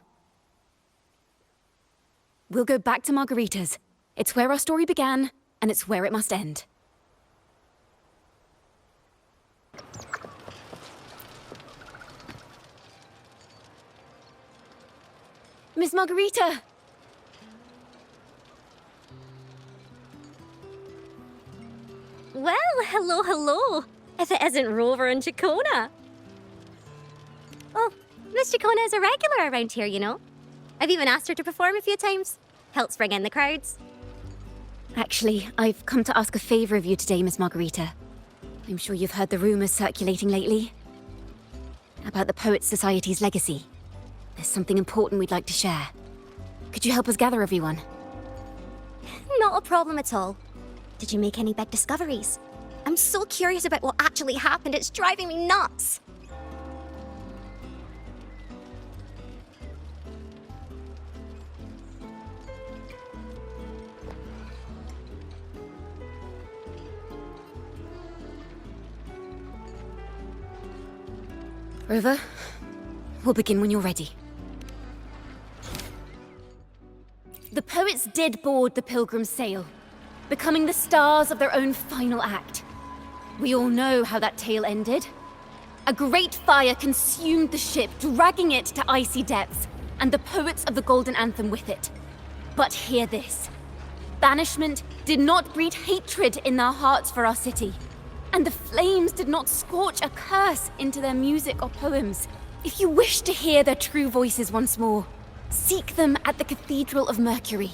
We'll go back to Margarita's. It's where our story began, and it's where it must end. Miss Margarita! Well, hello, hello. If it isn't Rover and Ciaccona. Oh, Miss Ciaccona is a regular around here, you know. I've even asked her to perform a few times. Helps bring in the crowds. Actually, I've come to ask a favor of you today, Miss Margarita. I'm sure you've heard the rumors circulating lately about the Poets Society's legacy. There's something important we'd like to share. Could you help us gather everyone? Not a problem at all. Did you make any big discoveries? I'm so curious about what actually happened, it's driving me nuts. Rover, we'll begin when you're ready. The poets did board the Pilgrim's sail, becoming the stars of their own final act. We all know how that tale ended. A great fire consumed the ship, dragging it to icy depths, and the poets of the Golden Anthem with it. But hear this. Banishment did not breed hatred in their hearts for our city, and the flames did not scorch a curse into their music or poems. If you wish to hear their true voices once more, seek them at the Cathedral of Mercury.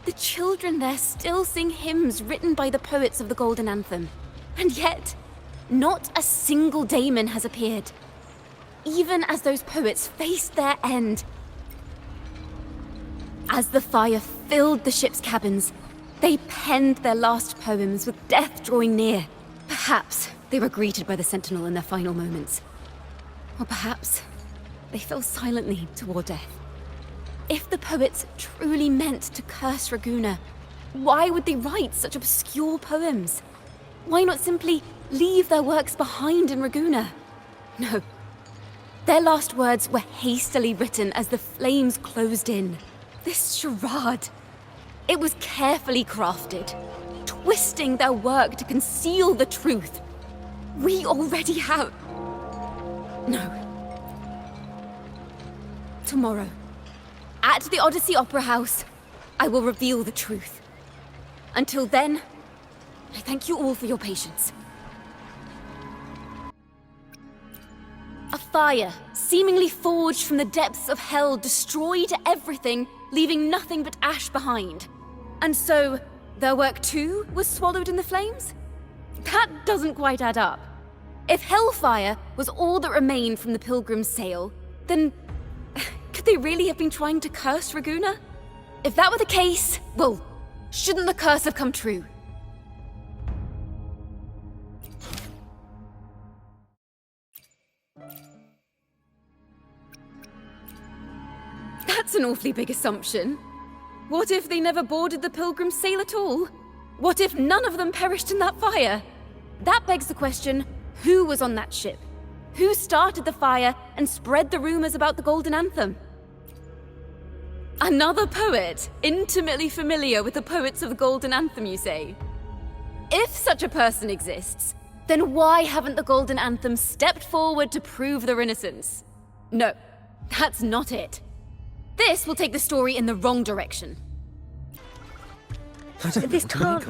The children there still sing hymns written by the poets of the Golden Anthem. And yet, not a single daemon has appeared. Even as those poets faced their end. As the fire filled the ship's cabins, they penned their last poems with death drawing near. Perhaps they were greeted by the Sentinel in their final moments. Or perhaps they fell silently toward death. If the poets truly meant to curse Raguna, why would they write such obscure poems? Why not simply leave their works behind in Raguna? No. Their last words were hastily written as the flames closed in. This charade, it was carefully crafted, twisting their work to conceal the truth. We already have... No. Tomorrow, at the Odyssey Opera House, I will reveal the truth. Until then, I thank you all for your patience. A fire, seemingly forged from the depths of hell, destroyed everything, leaving nothing but ash behind. And so, their work too was swallowed in the flames? That doesn't quite add up. If hellfire was all that remained from the Pilgrim's sail, then could they really have been trying to curse Raguna? If that were the case, well, shouldn't the curse have come true? That's an awfully big assumption. What if they never boarded the Pilgrim's sail at all? What if none of them perished in that fire? That begs the question, who was on that ship? Who started the fire and spread the rumors about the Golden Anthem? Another poet, intimately familiar with the poets of the Golden Anthem, you say? If such a person exists, then why haven't the Golden Anthem stepped forward to prove their innocence? No, that's not it. This will take the story in the wrong direction. This can't.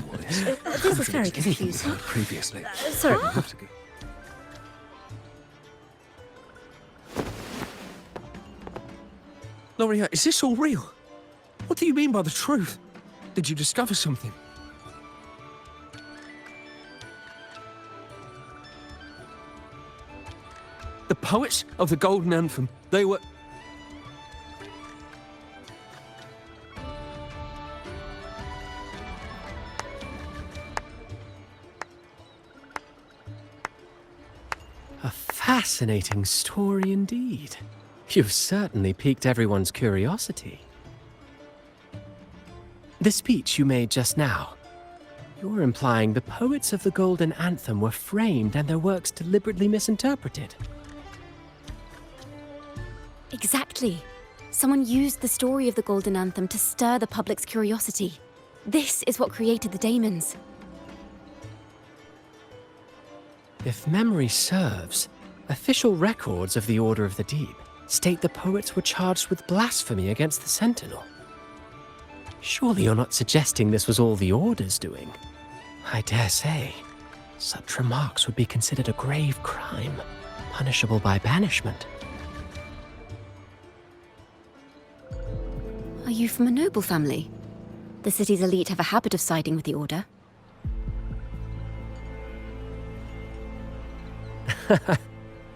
This is very confusing. Previously. Sorry. Loria, is this all real? What do you mean by the truth? Did you discover something? The poets of the Golden Anthem, they were... A fascinating story indeed. You've certainly piqued everyone's curiosity. The speech you made just now, you're implying the poets of the Golden Anthem were framed and their works deliberately misinterpreted. Exactly. Someone used the story of the Golden Anthem to stir the public's curiosity. This is what created the daemons. If memory serves, official records of the Order of the Deep state the poets were charged with blasphemy against the Sentinel. Surely you're not suggesting this was all the Order's doing? I dare say, such remarks would be considered a grave crime, punishable by banishment. Are you from a noble family? The city's elite have a habit of siding with the Order.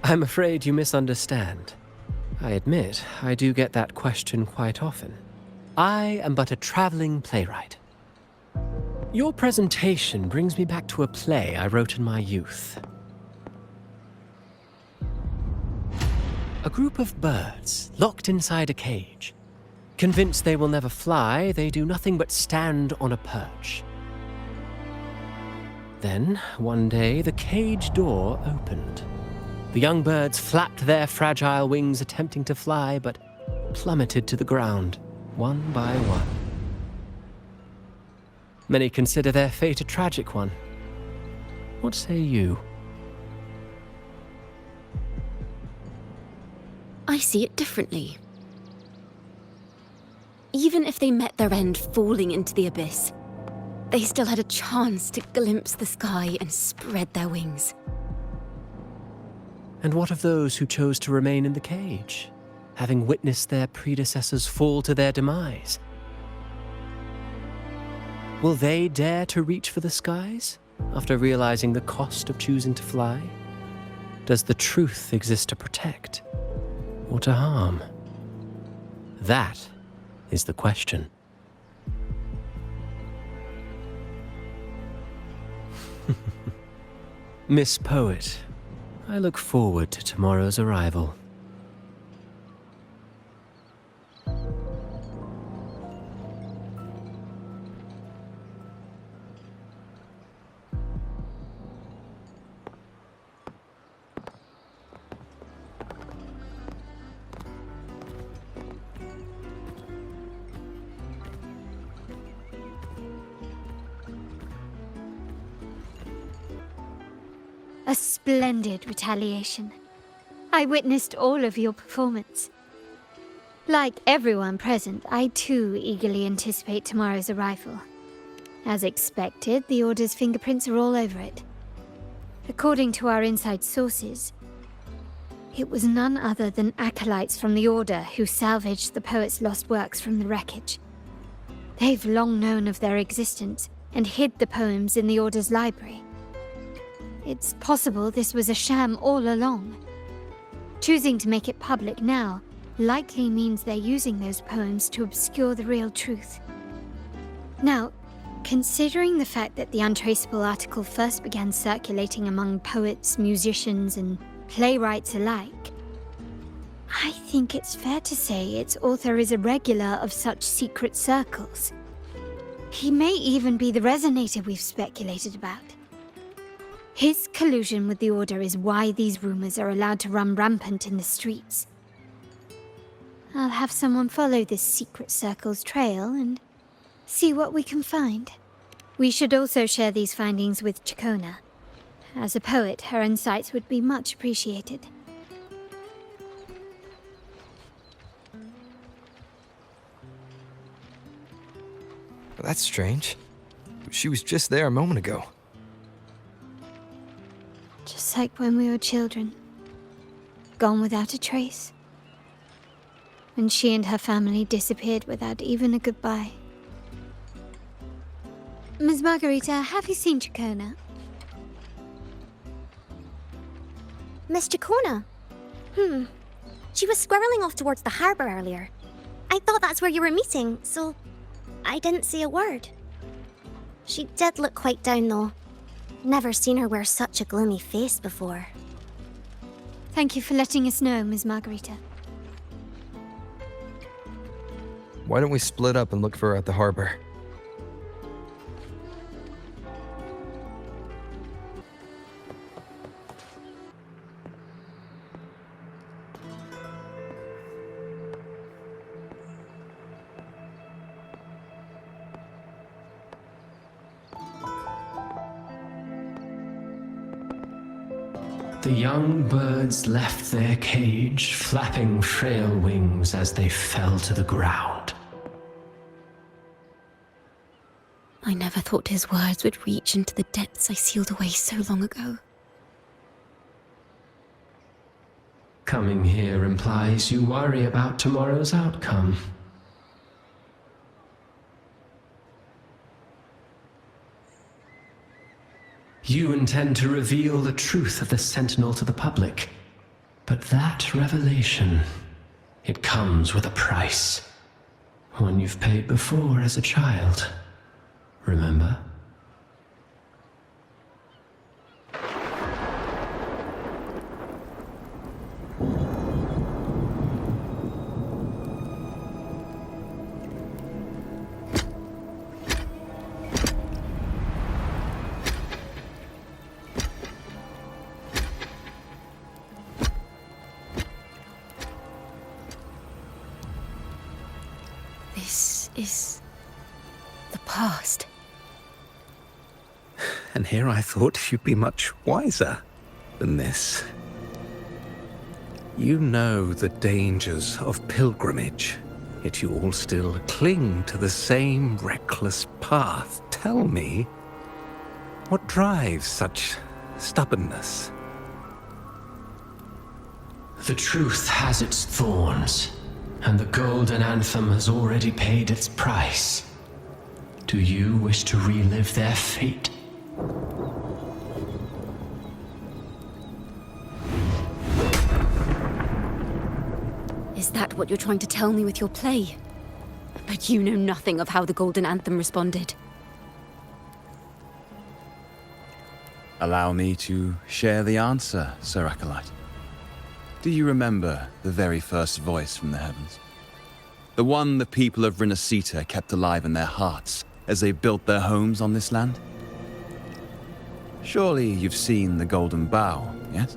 I'm afraid you misunderstand. I admit, I do get that question quite often. I am but a traveling playwright. Your presentation brings me back to a play I wrote in my youth. A group of birds locked inside a cage. Convinced they will never fly, they do nothing but stand on a perch. Then, one day, the cage door opened. The young birds flapped their fragile wings attempting to fly, but plummeted to the ground, one by one. Many consider their fate a tragic one. What say you? I see it differently. Even if they met their end falling into the abyss, they still had a chance to glimpse the sky and spread their wings. And what of those who chose to remain in the cage, having witnessed their predecessors fall to their demise? Will they dare to reach for the skies after realizing the cost of choosing to fly? Does the truth exist to protect or to harm? That is the question. Miss Poet, I look forward to tomorrow's arrival. A splendid retaliation. I witnessed all of your performance. Like everyone present, I too eagerly anticipate tomorrow's arrival. As expected, the Order's fingerprints are all over it. According to our inside sources, it was none other than acolytes from the Order who salvaged the poet's lost works from the wreckage. They've long known of their existence and hid the poems in the Order's library. It's possible this was a sham all along. Choosing to make it public now likely means they're using those poems to obscure the real truth. Now, considering the fact that the untraceable article first began circulating among poets, musicians, and playwrights alike, I think it's fair to say its author is a regular of such secret circles. He may even be the resonator we've speculated about. His collusion with the Order is why these rumors are allowed to run rampant in the streets. I'll have someone follow this secret circle's trail and see what we can find. We should also share these findings with Ciaccona. As a poet, her insights would be much appreciated. That's strange. She was just there a moment ago. Just like when we were children. Gone without a trace. When she and her family disappeared without even a goodbye. Ms. Margarita, have you seen Ciaccona? Miss Ciaccona? She was squirreling off towards the harbour earlier. I thought that's where you were meeting, so I didn't say a word. She did look quite down, though. Never seen her wear such a gloomy face before. Thank you for letting us know, Ms. Margarita. Why don't we split up and look for her at the harbor? The young birds left their cage, flapping frail wings as they fell to the ground. I never thought his words would reach into the depths I sealed away so long ago. Coming here implies you worry about tomorrow's outcome. You intend to reveal the truth of the Sentinel to the public. But that revelation, it comes with a price. One you've paid before as a child. Remember? This is the past. And here I thought you'd be much wiser than this. You know the dangers of pilgrimage, yet you all still cling to the same reckless path. Tell me, what drives such stubbornness? The truth has its thorns, and the golden anthem has already paid its price. Do you wish to relive their fate? Is that what you're trying to tell me with your play? But you know nothing of how the golden anthem responded. Allow me to share the answer, Sir Acolyte. Do you remember the very first voice from the heavens? The one the people of Renacita kept alive in their hearts as they built their homes on this land? Surely you've seen The Golden Bough, yes?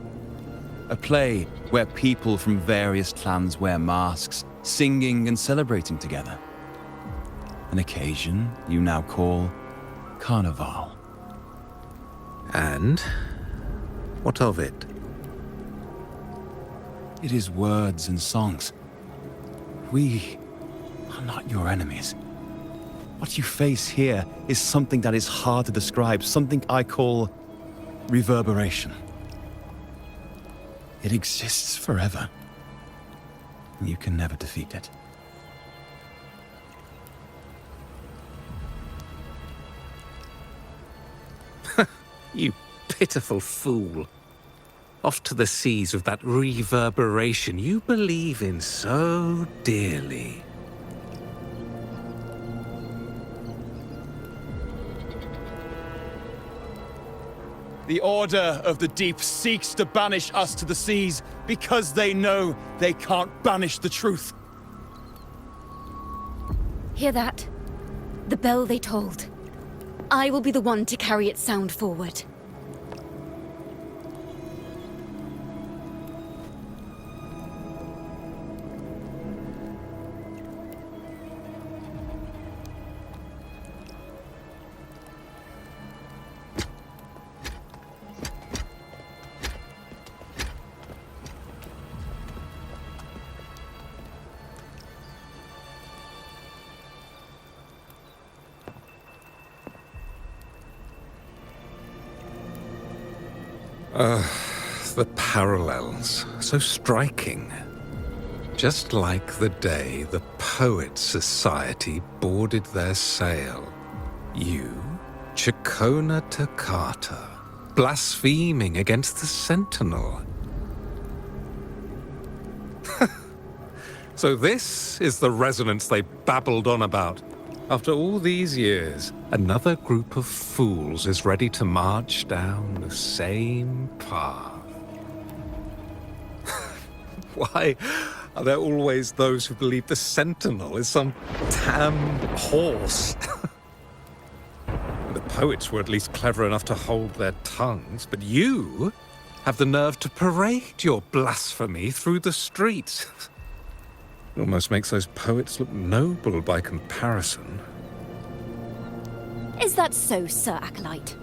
A play where people from various clans wear masks, singing and celebrating together. An occasion you now call Carnival. And what of it? It is words and songs. We are not your enemies. What you face here is something that is hard to describe, something I call reverberation. It exists forever. You can never defeat it. You pitiful fool. Off to the seas with that reverberation you believe in so dearly. The Order of the Deep seeks to banish us to the seas because they know they can't banish the truth. Hear that? The bell they tolled. I will be the one to carry its sound forward. The parallels, so striking. Just like the day the Poets Society boarded their sail. You, Ciaccona Toccata, blaspheming against the Sentinel. So this is the resonance they babbled on about. After all these years, another group of fools is ready to march down the same path. Why are there always those who believe the Sentinel is some tam horse? The poets were at least clever enough to hold their tongues, but you have the nerve to parade your blasphemy through the streets. It almost makes those poets look noble by comparison. Is that so, Sir Acolyte?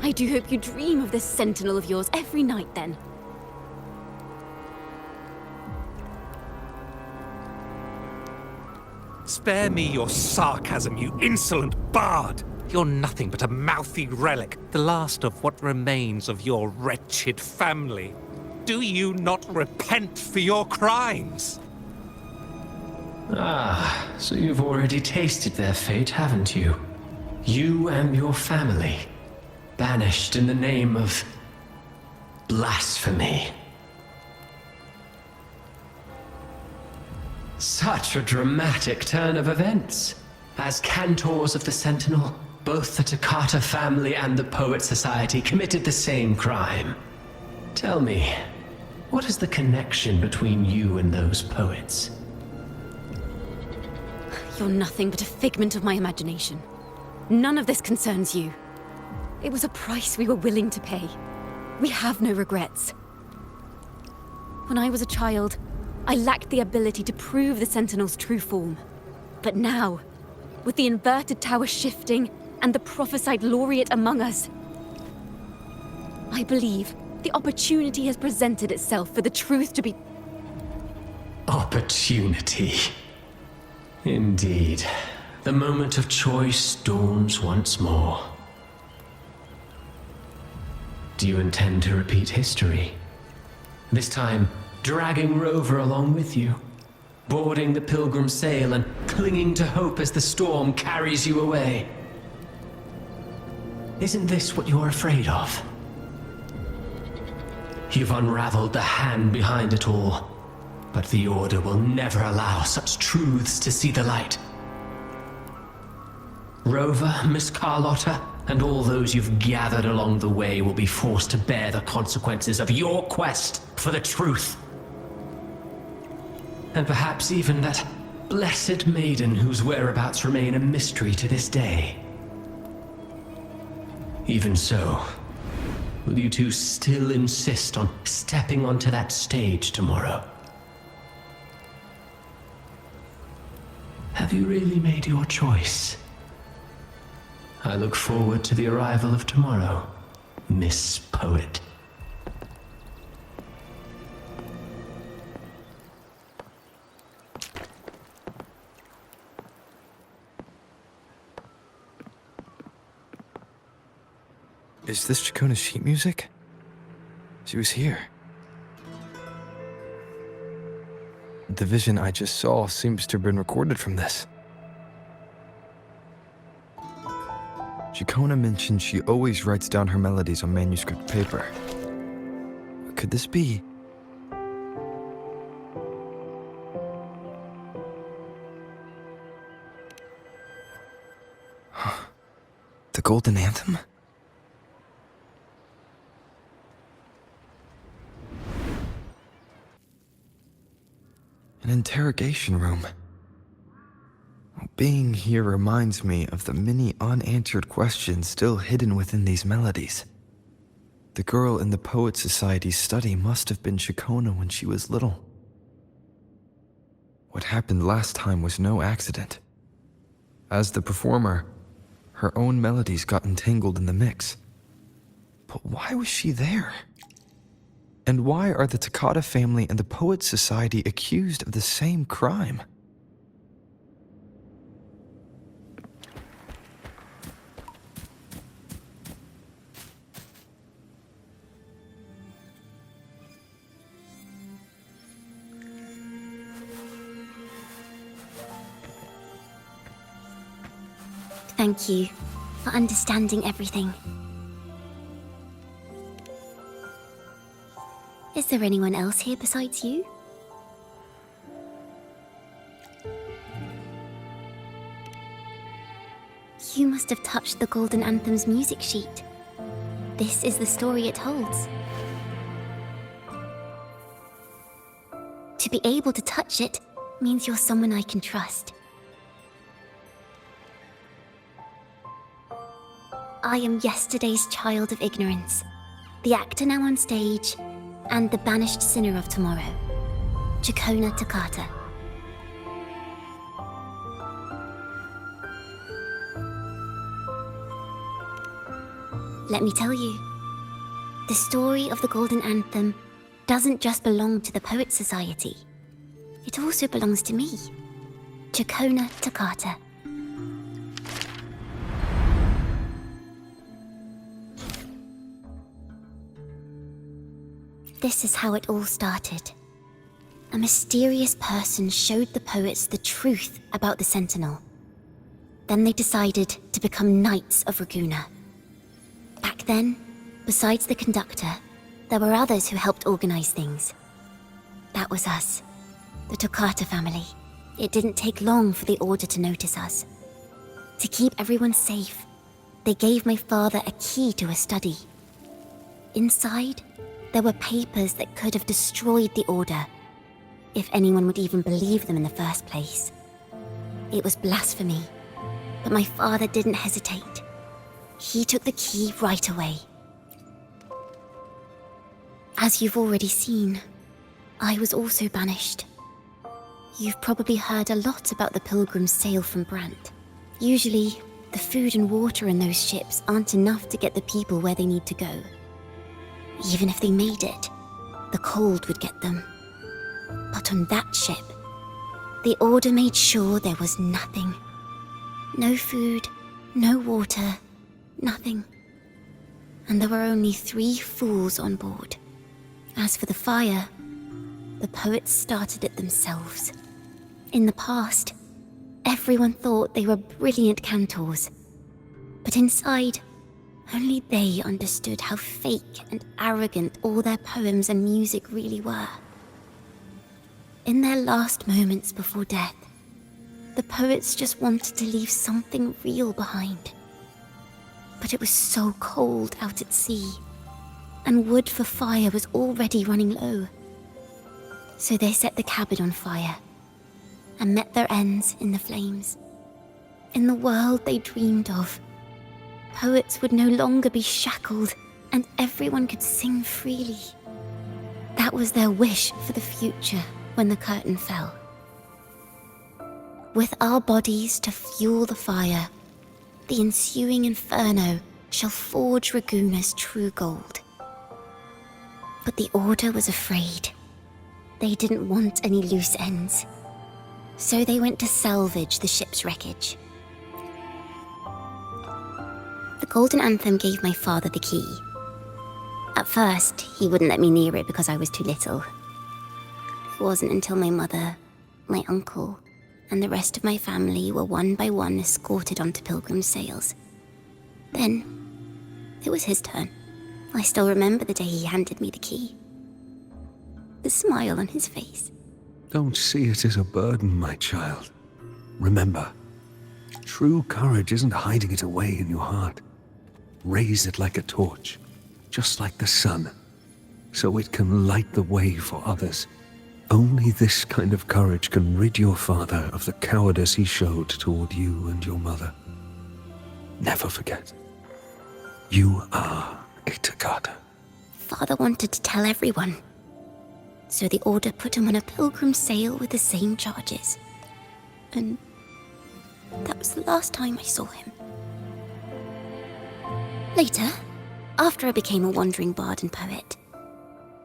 I do hope you dream of this sentinel of yours every night, then. Spare me your sarcasm, you insolent bard! You're nothing but a mouthy relic, the last of what remains of your wretched family. Do you not repent for your crimes? Ah, so you've already tasted their fate, haven't you? You and your family, banished in the name of blasphemy. Such a dramatic turn of events. As cantors of the Sentinel, both the Toccata family and the Poet Society committed the same crime. Tell me, what is the connection between you and those poets? You're nothing but a figment of my imagination. None of this concerns you. It was a price we were willing to pay. We have no regrets. When I was a child, I lacked the ability to prove the Sentinel's true form. But now, with the inverted tower shifting and the prophesied laureate among us, I believe the opportunity has presented itself for the truth to be... Opportunity. Indeed. The moment of choice dawns once more. Do you intend to repeat history? This time, dragging Rover along with you, boarding the pilgrim sail and clinging to hope as the storm carries you away. Isn't this what you're afraid of? You've unraveled the hand behind it all, but the Order will never allow such truths to see the light. Rover, Miss Carlotta, and all those you've gathered along the way will be forced to bear the consequences of your quest for the truth. And perhaps even that blessed maiden whose whereabouts remain a mystery to this day. Even so, will you two still insist on stepping onto that stage tomorrow? Have you really made your choice? I look forward to the arrival of tomorrow, Miss Poet. Is this Ciaccona's sheet music? She was here. The vision I just saw seems to have been recorded from this. Ciaccona mentioned she always writes down her melodies on manuscript paper. Could this be? The Golden Anthem? An interrogation room. Being here reminds me of the many unanswered questions still hidden within these melodies. The girl in the Poet Society's study must have been Ciaccona when she was little. What happened last time was no accident. As the performer, her own melodies got entangled in the mix. But why was she there? And why are the Toccata family and the Poet Society accused of the same crime? Thank you for understanding everything. Is there anyone else here besides you? You must have touched the Golden Anthem's music sheet. This is the story it holds. To be able to touch it means you're someone I can trust. I am yesterday's child of ignorance, the actor now on stage, and the banished sinner of tomorrow, Ciaccona Toccata. Let me tell you, the story of the Golden Anthem doesn't just belong to the Poets Society. It also belongs to me, Ciaccona Toccata. This is how it all started. A mysterious person showed the poets the truth about the Sentinel. Then they decided to become Knights of Raguena. Back then, besides the conductor, there were others who helped organize things. That was us, the Toccata family. It didn't take long for the Order to notice us. To keep everyone safe, they gave my father a key to a study. Inside, there were papers that could have destroyed the Order, if anyone would even believe them in the first place. It was blasphemy, but my father didn't hesitate. He took the key right away. As you've already seen, I was also banished. You've probably heard a lot about the pilgrims' sail from Brant. Usually, the food and water in those ships aren't enough to get the people where they need to go. Even if they made it, the cold would get them. But on that ship, the Order made sure there was nothing. No food, no water, nothing. And there were only 3 fools on board. As for the fire, the poets started it themselves. In the past, everyone thought they were brilliant cantors. But inside, only they understood how fake and arrogant all their poems and music really were. In their last moments before death, the poets just wanted to leave something real behind. But it was so cold out at sea, and wood for fire was already running low. So they set the cabin on fire, and met their ends in the flames. In the world they dreamed of, poets would no longer be shackled, and everyone could sing freely. That was their wish for the future when the curtain fell. With our bodies to fuel the fire, the ensuing inferno shall forge Raguena's true gold. But the Order was afraid. They didn't want any loose ends. So they went to salvage the ship's wreckage. The Golden Anthem gave my father the key. At first, he wouldn't let me near it because I was too little. It wasn't until my mother, my uncle, and the rest of my family were one by one escorted onto pilgrim sails. Then, it was his turn. I still remember the day he handed me the key. The smile on his face. Don't see it as a burden, my child. Remember, true courage isn't hiding it away in your heart. Raise it like a torch, just like the sun, so it can light the way for others. Only this kind of courage can rid your father of the cowardice he showed toward you and your mother. Never forget, you are a Toccata. Father wanted to tell everyone. So the Order put him on a pilgrim sail with the same charges. And that was the last time I saw him. Later, after I became a wandering bard and poet,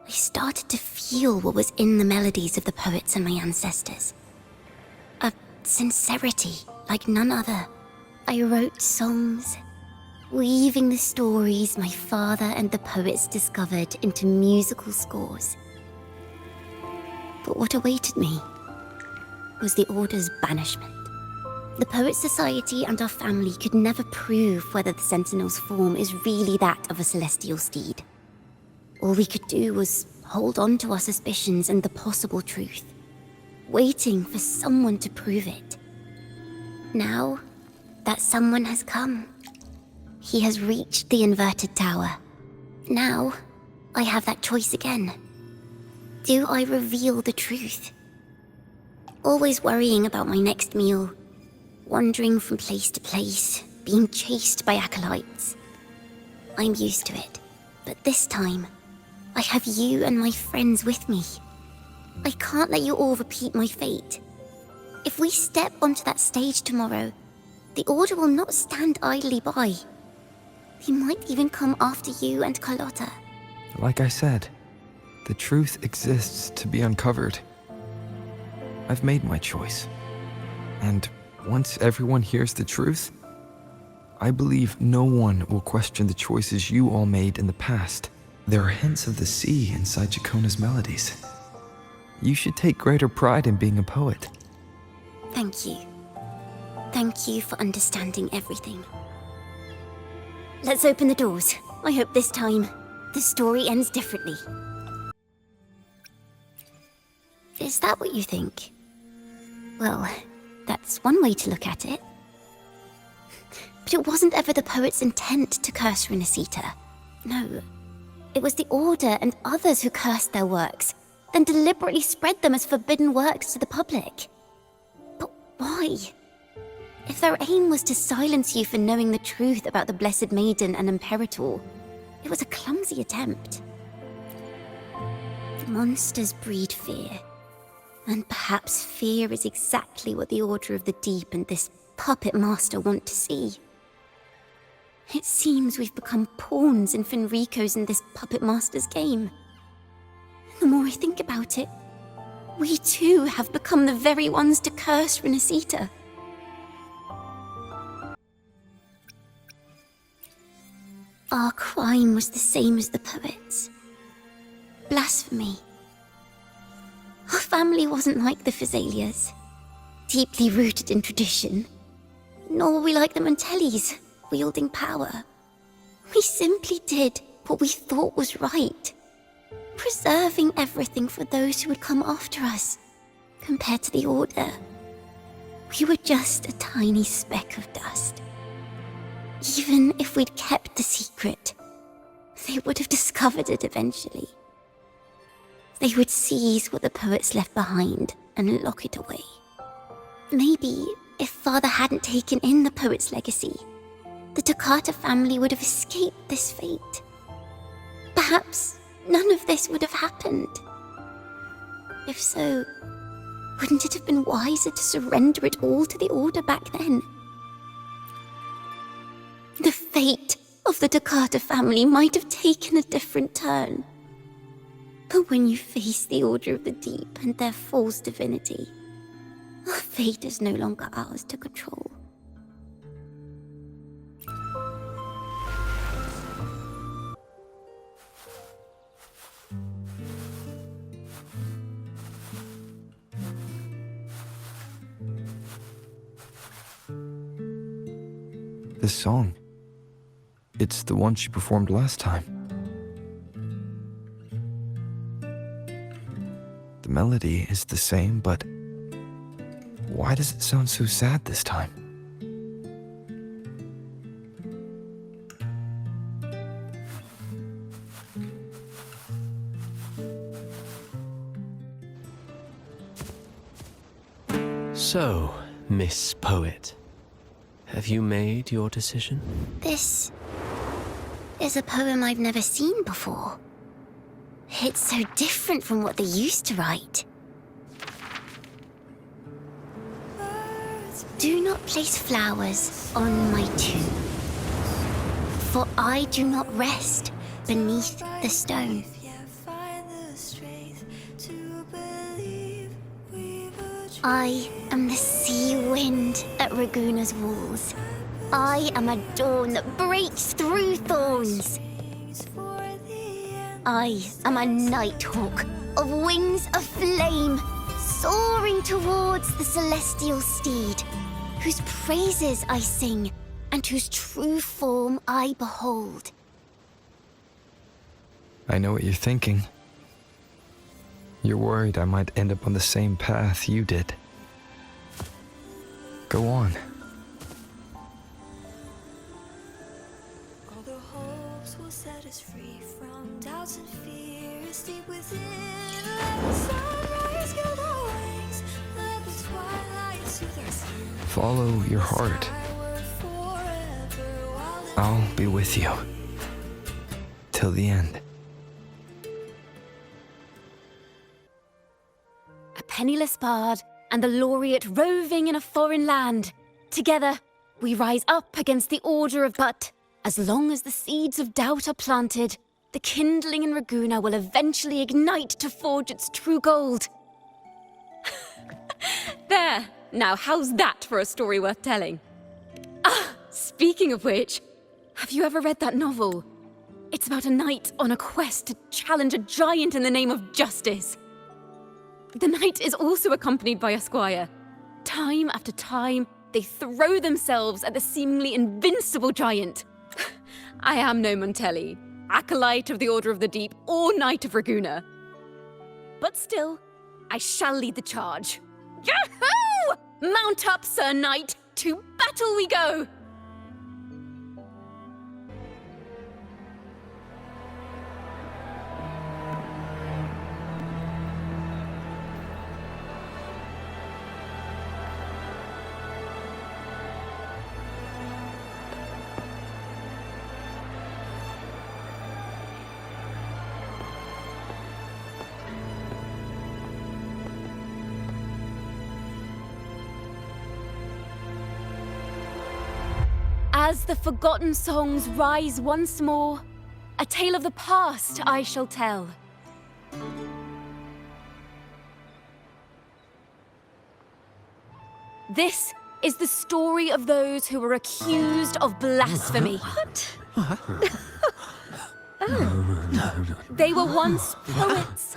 I started to feel what was in the melodies of the poets and my ancestors. A sincerity like none other. I wrote songs, weaving the stories my father and the poets discovered into musical scores. But what awaited me was the Order's banishment. The Poet Society and our family could never prove whether the Sentinel's form is really that of a celestial steed. All we could do was hold on to our suspicions and the possible truth, waiting for someone to prove it. Now, that someone has come. He has reached the inverted tower. Now, I have that choice again. Do I reveal the truth? Always worrying about my next meal, wandering from place to place, being chased by acolytes. I'm used to it, but this time, I have you and my friends with me. I can't let you all repeat my fate. If we step onto that stage tomorrow, the Order will not stand idly by. They might even come after you and Carlotta. Like I said, the truth exists to be uncovered. I've made my choice. And once everyone hears the truth, I believe no one will question the choices you all made in the past. There are hints of the sea inside Ciaccona's melodies. You should take greater pride in being a poet. Thank you. Thank you for understanding everything. Let's open the doors. I hope this time, the story ends differently. Is that what you think? Well, that's one way to look at it. But it wasn't ever the poet's intent to curse Renacita. No. It was the Order and others who cursed their works, then deliberately spread them as forbidden works to the public. But why? If their aim was to silence you for knowing the truth about the Blessed Maiden and Imperator, it was a clumsy attempt. Monsters breed fear. And perhaps fear is exactly what the Order of the Deep and this puppet master want to see. It seems we've become pawns in Fenrico's and this puppet master's game. The more I think about it, we too have become the very ones to curse Renacita. Our crime was the same as the poet's. Blasphemy. Our family wasn't like the Fazalias, deeply rooted in tradition. Nor were we like the Mantellis, wielding power. We simply did what we thought was right, preserving everything for those who would come after us. Compared to the Order, we were just a tiny speck of dust. Even if we'd kept the secret, they would have discovered it eventually. They would seize what the poets left behind and lock it away. Maybe if Father hadn't taken in the poet's legacy, the Toccata family would have escaped this fate. Perhaps none of this would have happened. If so, wouldn't it have been wiser to surrender it all to the Order back then? The fate of the Toccata family might have taken a different turn. But when you face the Order of the Deep and their false divinity, our fate is no longer ours to control. This song, it's the one she performed last time. The melody is the same, but why does it sound so sad this time? So, Miss Poet, have you made your decision? This is a poem I've never seen before. It's so different from what they used to write. Do not place flowers on my tomb, for I do not rest beneath the stone. I am the sea wind at Raguna's walls. I am a dawn that breaks through thorns. I am a nighthawk of wings of flame, soaring towards the celestial steed, whose praises I sing, and whose true form I behold. I know what you're thinking. You're worried I might end up on the same path you did. Go on. All the hopes will set us free from doubts and fears deep within. Let the sunrise gild our wings. Let the twilight soothe our skin. Follow your heart. I'll be with you. Till the end. A penniless bard and the laureate roving in a foreign land. Together, we rise up against the order of but. As long as the seeds of doubt are planted, the kindling in Raguna will eventually ignite to forge its true gold. There! Now, how's that for a story worth telling? Ah, speaking of which, have you ever read that novel? It's about a knight on a quest to challenge a giant in the name of justice. The knight is also accompanied by a squire. Time after time, they throw themselves at the seemingly invincible giant. I am no Montelli, acolyte of the Order of the Deep, or Knight of Raguna. But still, I shall lead the charge. Yahoo! Mount up, Sir Knight! To battle we go! As the forgotten songs rise once more, a tale of the past I shall tell. This is the story of those who were accused of blasphemy. What? They were once poets,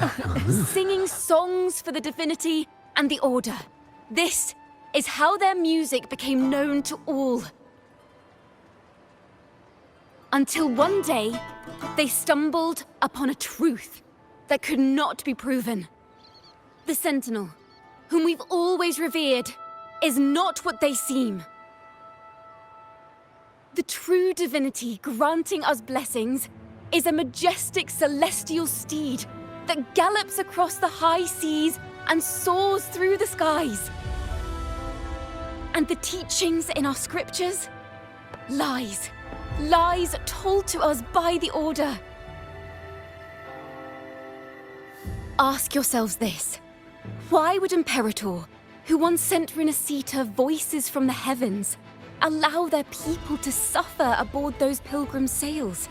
singing songs for the divinity and the order. This is how their music became known to all. Until one day, they stumbled upon a truth that could not be proven. The Sentinel, whom we've always revered, is not what they seem. The true divinity granting us blessings is a majestic celestial steed that gallops across the high seas and soars through the skies. And the teachings in our scriptures? Lies. Lies told to us by the Order. Ask yourselves this. Why would Imperator, who once sent Renacita voices from the heavens, allow their people to suffer aboard those pilgrim sails?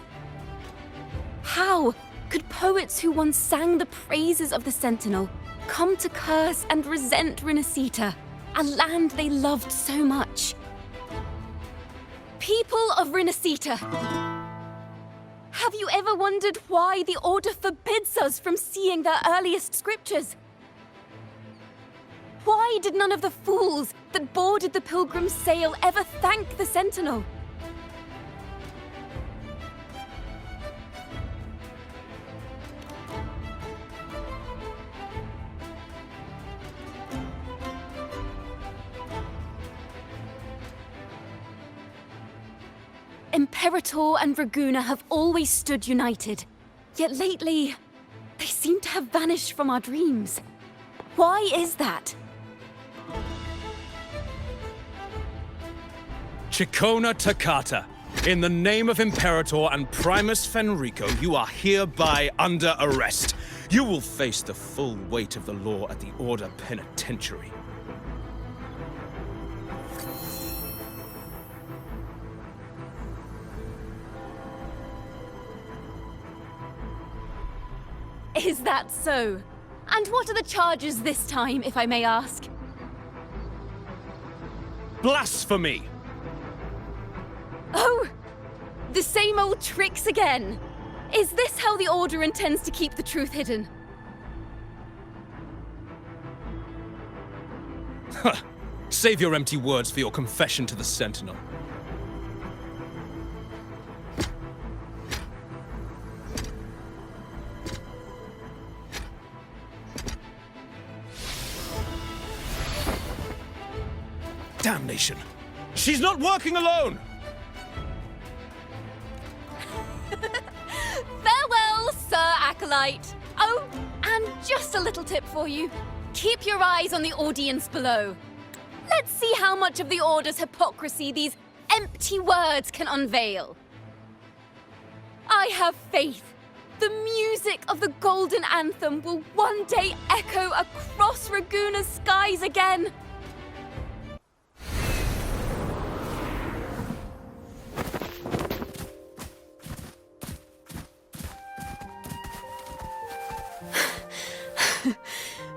How could poets who once sang the praises of the Sentinel come to curse and resent Renacita, a land they loved so much? People of Renacita, have you ever wondered why the Order forbids us from seeing their earliest scriptures? Why did none of the fools that boarded the pilgrim sail ever thank the Sentinel? Imperator and Raguna have always stood united, yet lately, they seem to have vanished from our dreams. Why is that? Ciaccona Toccata, in the name of Imperator and Primus Fenrico, you are hereby under arrest. You will face the full weight of the law at the Order Penitentiary. Is that so? And what are the charges this time, if I may ask? Blasphemy! Oh! The same old tricks again! Is this how the Order intends to keep the truth hidden? Save your empty words for your confession to the Sentinel. Damnation! She's not working alone! Farewell, Sir Acolyte. Oh, and just a little tip for you. Keep your eyes on the audience below. Let's see how much of the Order's hypocrisy these empty words can unveil. I have faith. The music of the Golden Anthem will one day echo across Raguna's skies again.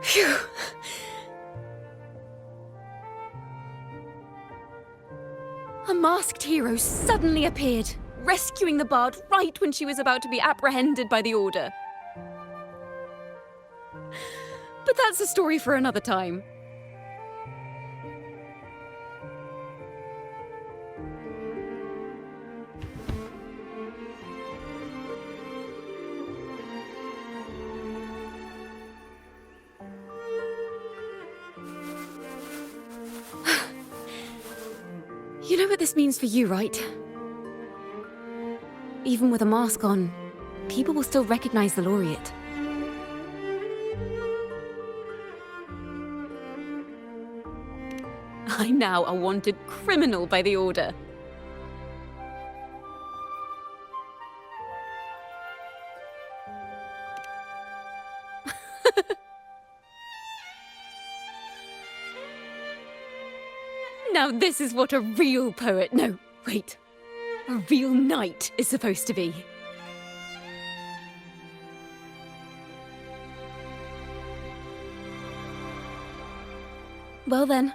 Phew. A masked hero suddenly appeared, rescuing the bard right when she was about to be apprehended by the Order. But that's a story for another time. You know what this means for you, right? Even with a mask on, people will still recognize the laureate. I'm now a wanted criminal by the Order. Now this is what a real poet, no, wait, a real knight is supposed to be. Well then.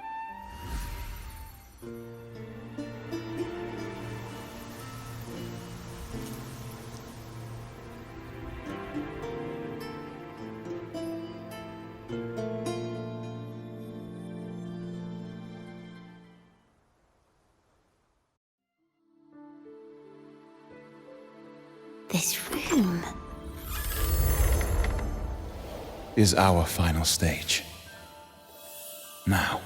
This room is our final stage. Now,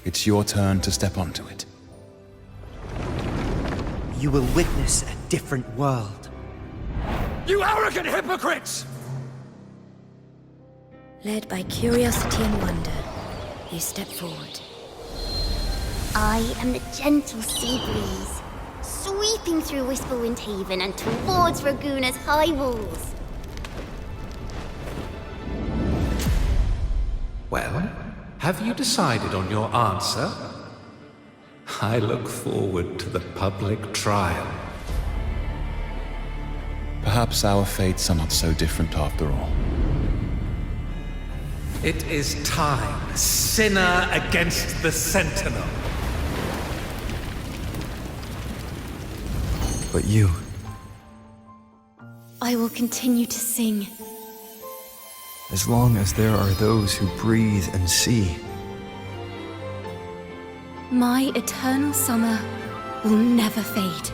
it's your turn to step onto it. You will witness a different world. You arrogant hypocrites! Led by curiosity and wonder, you step forward. I am the gentle sea breeze, sweeping through Whisperwind Haven and towards Raguna's high walls. Well, have you decided on your answer? I look forward to the public trial. Perhaps our fates are not so different after all. It is time, sinner against the Sentinel. But you... I will continue to sing. As long as there are those who breathe and see. My eternal summer will never fade.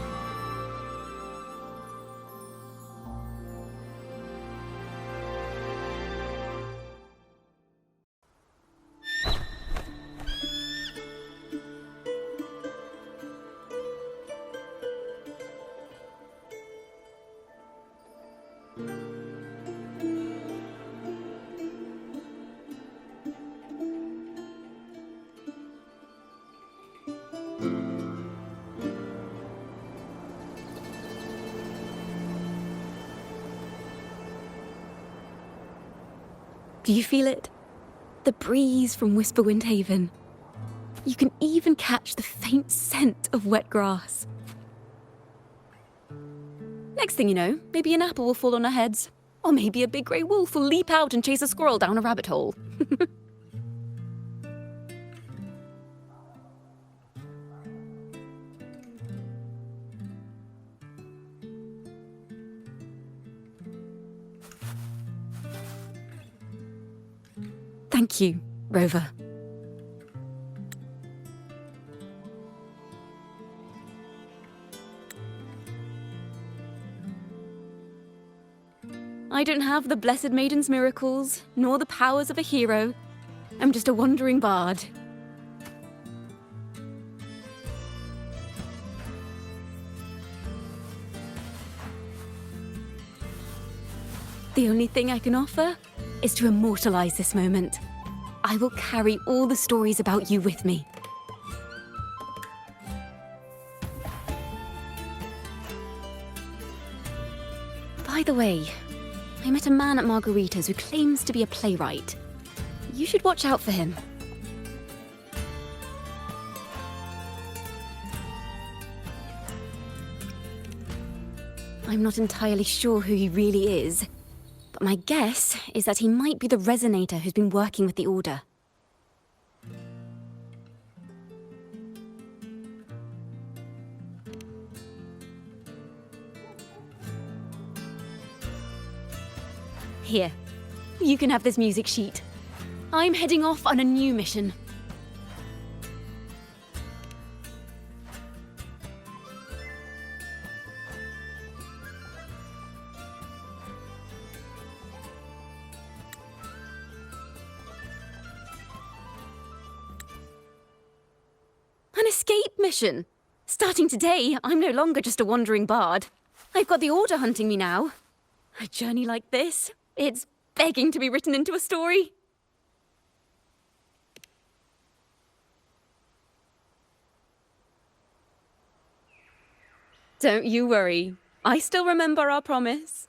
Do you feel it? The breeze from Whisperwind Haven. You can even catch the faint scent of wet grass. Next thing you know, maybe an apple will fall on our heads. Or maybe a big grey wolf will leap out and chase a squirrel down a rabbit hole. Thank you, Rover. I don't have the Blessed Maiden's miracles, nor the powers of a hero. I'm just a wandering bard. The only thing I can offer is to immortalize this moment. I will carry all the stories about you with me. By the way, I met a man at Margarita's who claims to be a playwright. You should watch out for him. I'm not entirely sure who he really is, but my guess is that he might be the resonator who's been working with the Order. Here, you can have this music sheet. I'm heading off on a new mission. An escape mission! Starting today, I'm no longer just a wandering bard. I've got the Order hunting me now. A journey like this, it's begging to be written into a story. Don't you worry. I still remember our promise.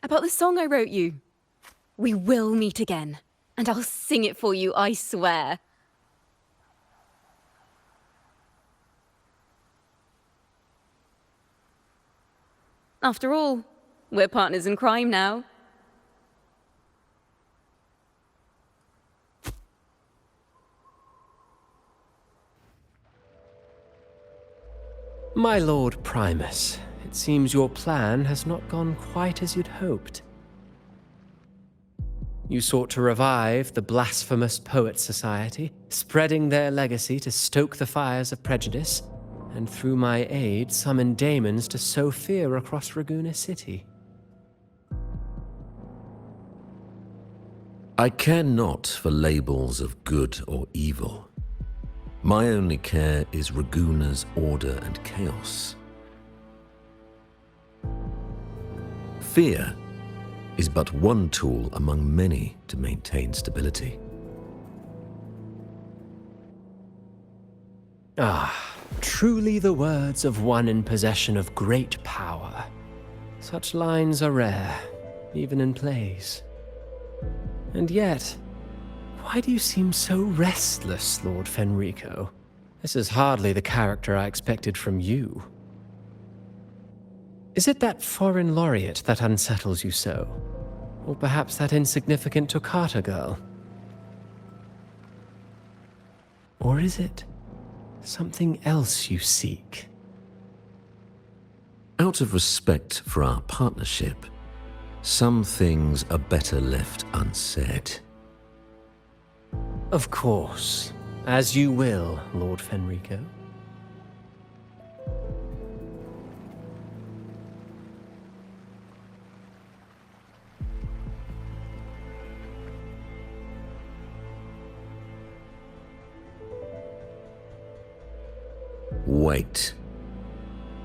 About the song I wrote you. We will meet again, and I'll sing it for you, I swear. After all, we're partners in crime now. My Lord Primus, it seems your plan has not gone quite as you'd hoped. You sought to revive the blasphemous Poets Society, spreading their legacy to stoke the fires of prejudice, and through my aid summon daemons to sow fear across Raguena City. I care not for labels of good or evil. My only care is Raguena's order and chaos. Fear is but one tool among many to maintain stability. Ah, truly the words of one in possession of great power. Such lines are rare, even in plays. And yet, why do you seem so restless, Lord Fenrico? This is hardly the character I expected from you. Is it that foreign laureate that unsettles you so? Or perhaps that insignificant Toccata girl? Or is it something else you seek? Out of respect for our partnership, some things are better left unsaid. Of course. As you will, Lord Fenrico. Wait.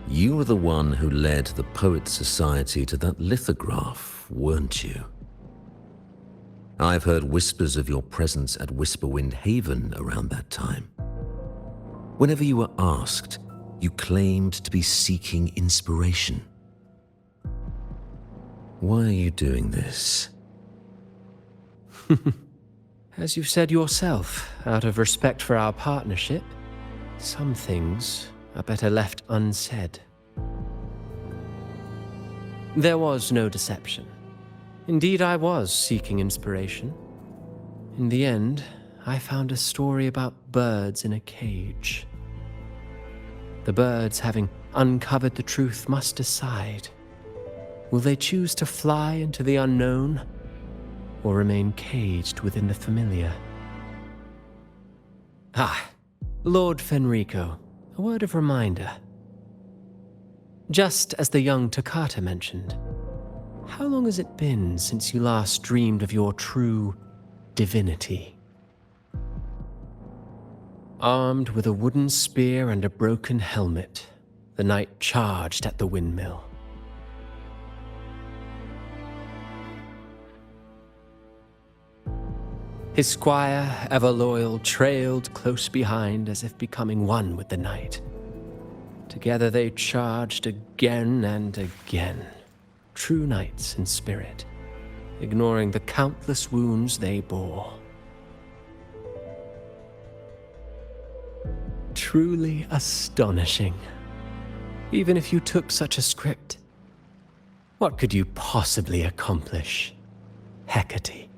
You were the one who led the Poets Society to that lithograph, weren't you? I've heard whispers of your presence at Whisperwind Haven around that time. Whenever you were asked, you claimed to be seeking inspiration. Why are you doing this? As you've said yourself, out of respect for our partnership, some things are better left unsaid. There was no deception. Indeed, I was seeking inspiration. In the end, I found a story about birds in a cage. The birds, having uncovered the truth, must decide. Will they choose to fly into the unknown, or remain caged within the familiar? Ah, Lord Fenrico, A word of reminder. Just as the young Ciaccona mentioned, how long has it been since you last dreamed of your true divinity? Armed with a wooden spear and a broken helmet, the knight charged at the windmill. His squire, ever loyal, trailed close behind as if becoming one with the knight. Together they charged again and again, true knights in spirit, ignoring the countless wounds they bore. Truly astonishing. Even if you took such a script, what could you possibly accomplish, Hecate?